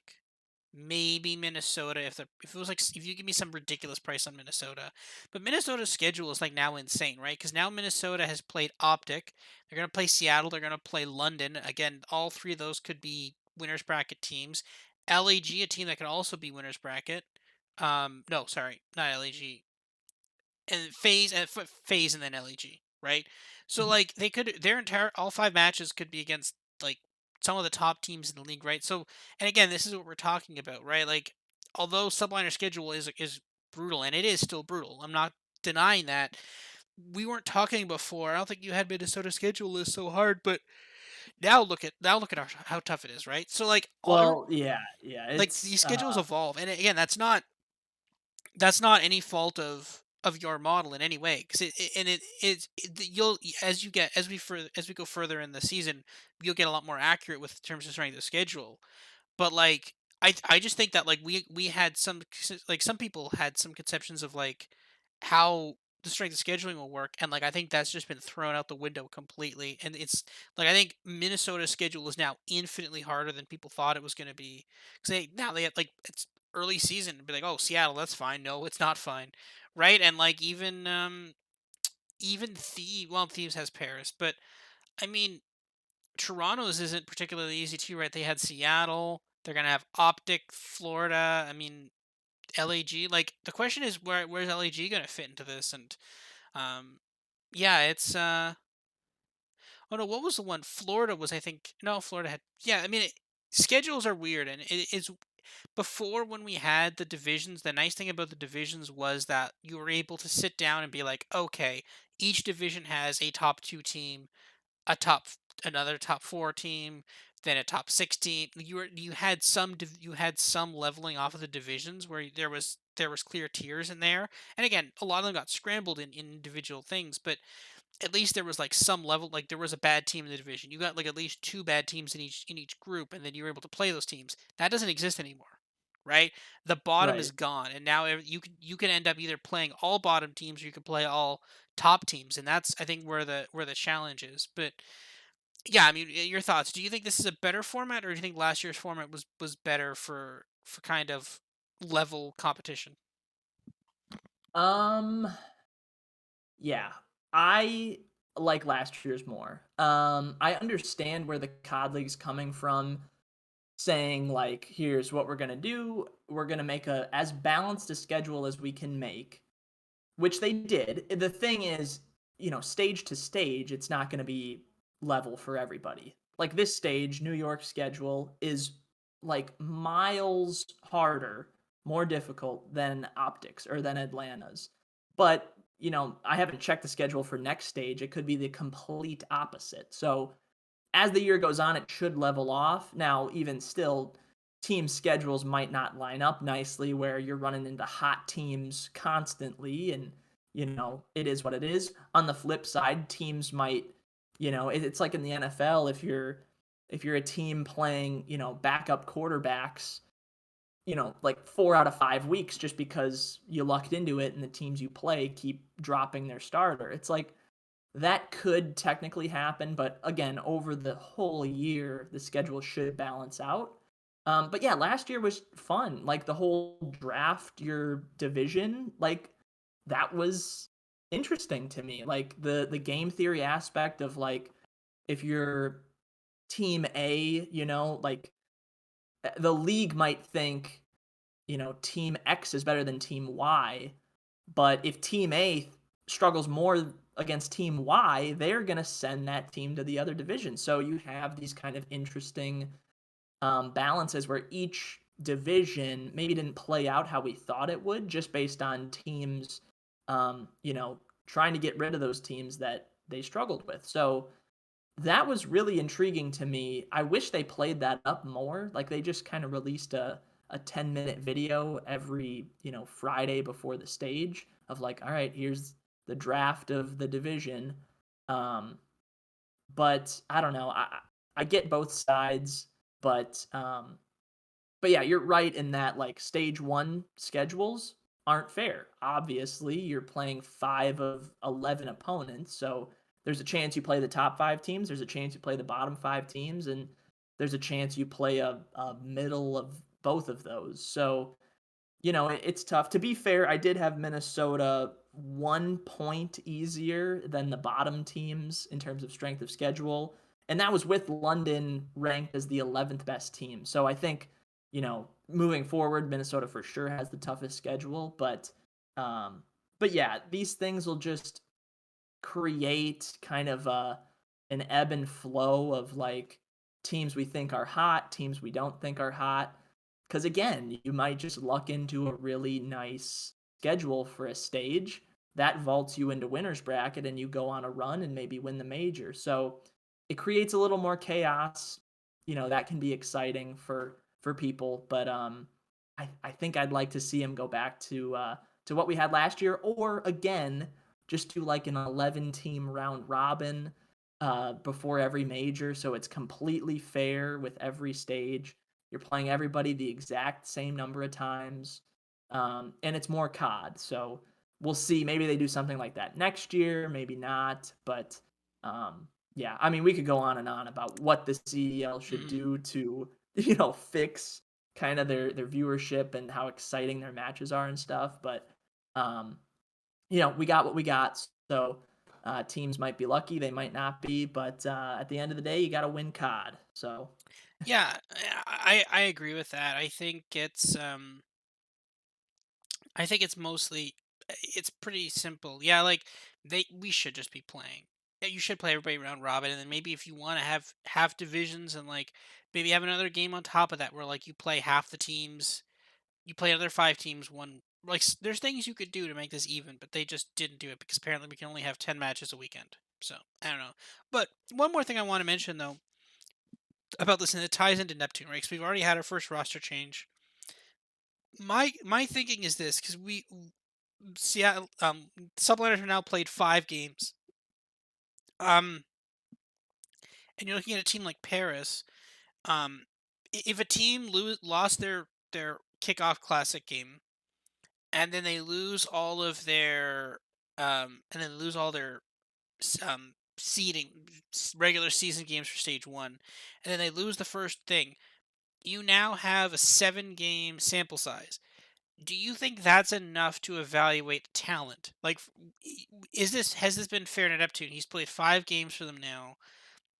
Maybe Minnesota if it was like if you give me some ridiculous price on Minnesota. But Minnesota's schedule is like now insane, right? Cuz now Minnesota has played Optic. They're going to play Seattle, they're going to play London. Again, all three of those could be winners bracket teams. LAG, a team that can also be winners bracket. No, sorry, not LAG, and phase and then LEG, right? So Mhm. like they could their entire all five matches could be against like some of the top teams in the league, right? So and again, this is what we're talking about, right? Like although subliner schedule is brutal and it is still brutal. I'm not denying that. We weren't talking before. I don't think you had Minnesota schedule is so hard, but now look at how tough it is, right? So like all Well, yeah, yeah. like It's these schedules evolve, and again, that's not any fault of your model in any way because you'll as we go further in the season you'll get a lot more accurate with terms of strength of schedule, but like I just think that like we had like some people had some conceptions of like how the strength of scheduling will work, and like I think that's just been thrown out the window completely. And it's like I think Minnesota's schedule is now infinitely harder than people thought it was going to be because they have like it's early season and be like, oh, Seattle, that's fine. No, it's not fine, right? And like even Thieves has Paris, but I mean Toronto's isn't particularly easy too, right? They had Seattle. They're gonna have Optic, Florida. I mean, LAG. Like the question is, where's LAG gonna fit into this? And um, yeah, it's oh no, what was the one? Florida was, I think. No, Florida had. Yeah, I mean, schedules are weird, and it is before when we had the divisions. The nice thing about the divisions was that you were able to sit down and be like, okay, each division has a top two team, a top another top four team, then a top 16. You had some leveling off of the divisions where there was clear tiers in there. And again, a lot of them got scrambled in individual things, but at least there was like some level, like there was a bad team in the division. You got like at least two bad teams in each group, and then you were able to play those teams. That doesn't exist anymore, right? The bottom is right. gone, and now you can end up either playing all bottom teams or you can play all top teams, and that's I think where the challenge is. But Yeah, I mean, your thoughts. Do you think this is a better format, or do you think last year's format was better for kind of level competition? Um, yeah, I like last year's more. I understand where the COD League's coming from, saying like, "Here's what we're gonna do. We're gonna make a as balanced a schedule as we can make," which they did. The thing is, stage to stage, it's not gonna be level for everybody. Like this stage, New York schedule is like miles harder, more difficult than Optics or than Atlanta's. But, I haven't checked the schedule for next stage. It could be the complete opposite. So as the year goes on, it should level off. Now, even still, team schedules might not line up nicely where you're running into hot teams constantly, and it is what it is. On the flip side, teams might, it's like in the NFL, if you're a team playing, backup quarterbacks, like 4 out of 5 weeks just because you lucked into it and the teams you play keep dropping their starter. It's like that could technically happen, but again, over the whole year, the schedule should balance out. But yeah, last year was fun. Like the whole draft your division, like that was interesting to me. Like the game theory aspect of like if you're team A, like the league might think, team X is better than team Y, but if team A struggles more against team Y, they're going to send that team to the other division. So you have these kind of interesting balances where each division maybe didn't play out how we thought it would, just based on teams, trying to get rid of those teams that they struggled with. So that was really intriguing to me. I wish they played that up more. Like they just kind of released a 10-minute video every, Friday before the stage of like, all right, here's the draft of the division. Um, but I don't know. I get both sides, but yeah, you're right in that like stage 1 schedules aren't fair. Obviously, you're playing 5 of 11 opponents, so there's a chance you play the top 5 teams, there's a chance you play the bottom 5 teams, and there's a chance you play a middle of both of those. So, it's tough. To be fair, I did have Minnesota 1 point easier than the bottom teams in terms of strength of schedule, and that was with London ranked as the 11th best team. So I think, moving forward, Minnesota for sure has the toughest schedule, um but yeah, these things will just create kind of an ebb and flow of like teams we think are hot, teams we don't think are hot. Because again, you might just luck into a really nice schedule for a stage that vaults you into winner's bracket and you go on a run and maybe win the major. So it creates a little more chaos. That can be exciting for people, but I think I'd like to see him go back to what we had last year, or again, just do like an 11 team round robin before every major, so it's completely fair with every stage. You're playing everybody the exact same number of times, and it's more COD. So we'll see. Maybe they do something like that next year, maybe not. But yeah, I mean, we could go on and on about what the CDL should Mhm. do to fix kind of their viewership and how exciting their matches are and stuff. But um, we got what we got. So teams might be lucky, they might not be, but at the end of the day, you got to win COD. So Yeah, I agree with that. I think it's mostly it's pretty simple. Yeah, like we should just be playing. Yeah, you should play everybody round robin, and then maybe if you want to have divisions and like maybe have another game on top of that where like you play half the teams, you play another 5 teams. One like there's things you could do to make this even, but they just didn't do it because apparently we can only have 10 matches a weekend. So I don't know. But one more thing I want to mention though about this, and it ties into Neptune, right? Because we've already had our first roster change. My thinking is this because we Seattle Subliners have now played 5 games. Um, and you're looking at a team like Paris. If a team lost their kickoff classic game, and then they lose all of their and then lose all their seeding regular season games for stage one, and then they lose the first thing. You now have a 7 game sample size. Do you think that's enough to evaluate talent? Like, is this has this been fair to Neptune? He's played 5 games for them now.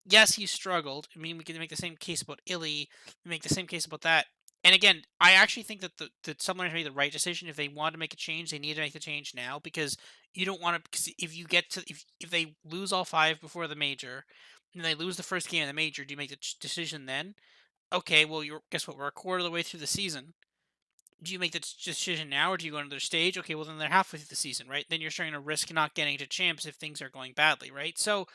Yes, he struggled. I mean, we can make the same case about Illy. We make the same case about that. And again, I actually think that that someone made the right decision. If they want to make a change, they need to make the change now because you don't want to. Because if you get to if they lose all 5 before the major, and they lose the first game of the major, do you make the decision then? Okay, well, you're guess what? We're a quarter of the way through the season. Do you make the decision now, or do you go another stage? Okay, well then they're halfway through the season, right? Then you're starting to risk not getting to champs if things are going badly, right? So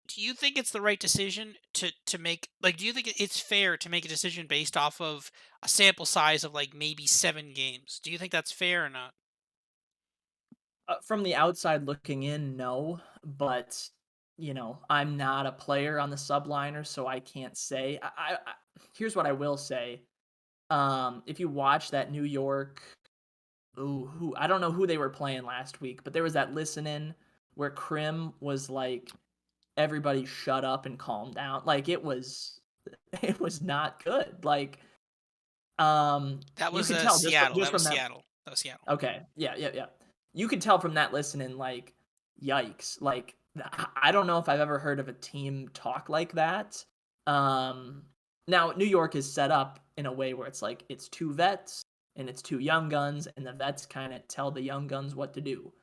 do you think it's the right decision to make like do you think it's fair to make a decision based off of a sample size of like maybe 7 games? Do you think that's fair or not? From the outside looking in, no, but, I'm not a player on the subliner, so I can't say. Here's what I will say. If you watch that New York, ooh, who I don't know who they were playing last week, but there was that listen in where Krim was like, "Everybody shut up and calm down." Like, it was it was not good. Like, That you was could tell just from Seattle. That was that. Seattle. That was Seattle. Okay. Yeah, yeah, yeah. You could tell from that listening, like, yikes. Like, I don't know if I've ever heard of a team talk like that. Um, Now New York is set up in a way where it's like it's 2 vets and it's 2 young guns, and the vets kind of tell the young guns what to do.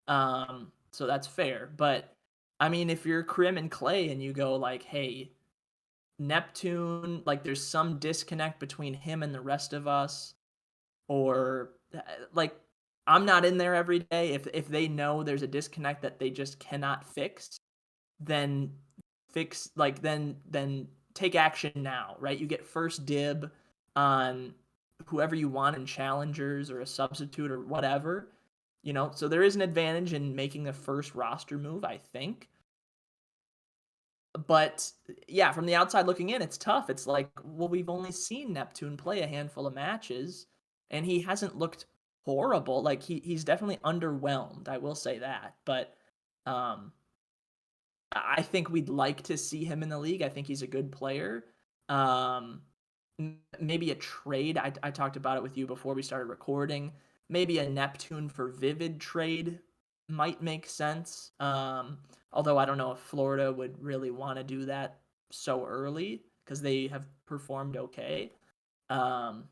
So that's fair. But I mean, if you're Krim and Clay and you go like, hey, Neptune, like there's some disconnect between him and the rest of us, or like I'm not in there every day. If they know there's a disconnect that they just cannot fix, then then take action now, right? You get first dib on whoever you want in challengers or a substitute or whatever. So there is an advantage in making the first roster move, I think. But yeah, from the outside looking in, it's tough. It's like, well, we've only seen Neptune play a handful of matches, and he hasn't looked horrible. Like he's definitely underwhelmed. I will say that. But um, I think we'd like to see him in the league. I think he's a good player. Um, Maybe a trade. I talked about it with you before we started recording. Maybe a Neptune for Vivid trade might make sense. Although I don't know if Florida would really want to do that so early because they have performed okay. Um,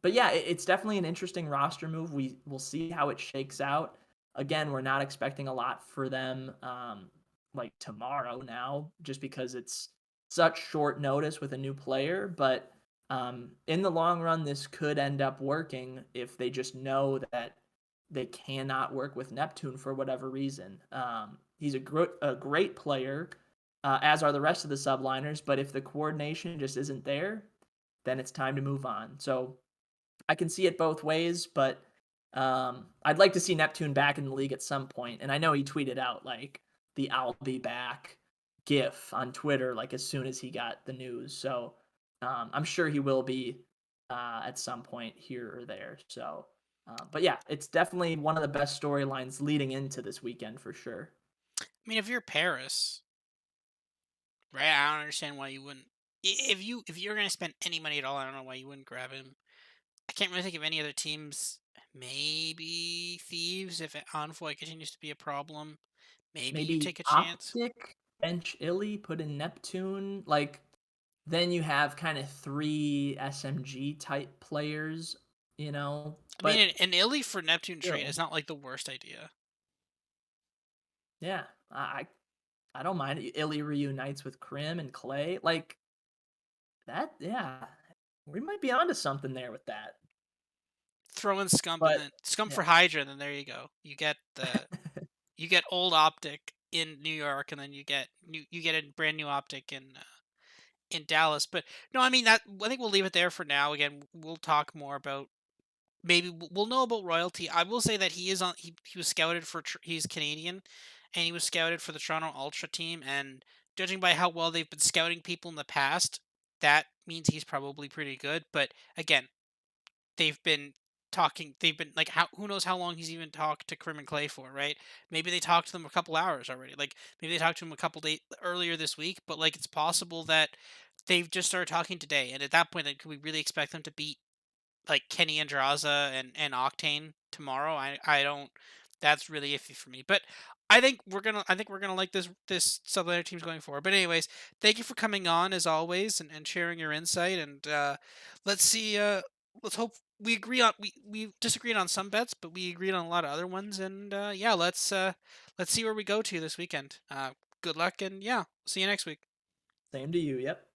but yeah, it's definitely an interesting roster move. We'll see how it shakes out. Again, we're not expecting a lot for them like tomorrow now, just because it's such short notice with a new player. But in the long run, this could end up working if they just know that they cannot work with Neptune for whatever reason. He's a great player, as are the rest of the subliners. But if the coordination just isn't there, then it's time to move on. So I can see it both ways, but I'd like to see Neptune back in the league at some point. And I know he tweeted out like the "I'll be back" GIF on Twitter like as soon as he got the news. So I'm sure he will be at some point here or there. So, but yeah, it's definitely one of the best storylines leading into this weekend for sure. I mean, if you're Paris, right? I don't understand why you wouldn't. If you're gonna spend any money at all, I don't know why you wouldn't grab him. I can't really think of any other teams. Maybe Thieves if Envoy continues to be a problem. Maybe you Maybe take a chance. Optic, bench Illy, put in Neptune. Like then you have kind of 3 SMG type players, I mean, but an Illy for Neptune trade still, is not like the worst idea. yeah, I don't mind. Illy reunites with Krim and Clay, like that. Yeah, we might be onto something there with that. Throw in Scump and But then Scump yeah, for Hydra, and then there you go. You get old Optic in New York, and then you get a brand new Optic in Dallas. But no, I mean that I think we'll leave it there for now. Again, we'll talk more about maybe we'll know about royalty. I will say that he was scouted for he's Canadian, and he was scouted for the Toronto Ultra team. And judging by how well they've been scouting people in the past, that means he's probably pretty good. But again, they've been talking. They've been like, how who knows how long he's even talked to Krim and Clay for, right? Maybe they talked to them a couple hours already. Like maybe they talked to him a couple days earlier this week, but like it's possible that they've just started talking today. And at that point, like, could we really expect them to beat like Kenny Andraza and Octane tomorrow? I don't. That's really iffy for me. But I think we're gonna like this Sublander teams going forward. But anyways, thank you for coming on as always and sharing your insight. And let's see. Let's hope we agree on we disagreed on some bets, but we agreed on a lot of other ones. And yeah, let's see where we go to this weekend. Good luck and yeah, see you next week. Same to you. Yep.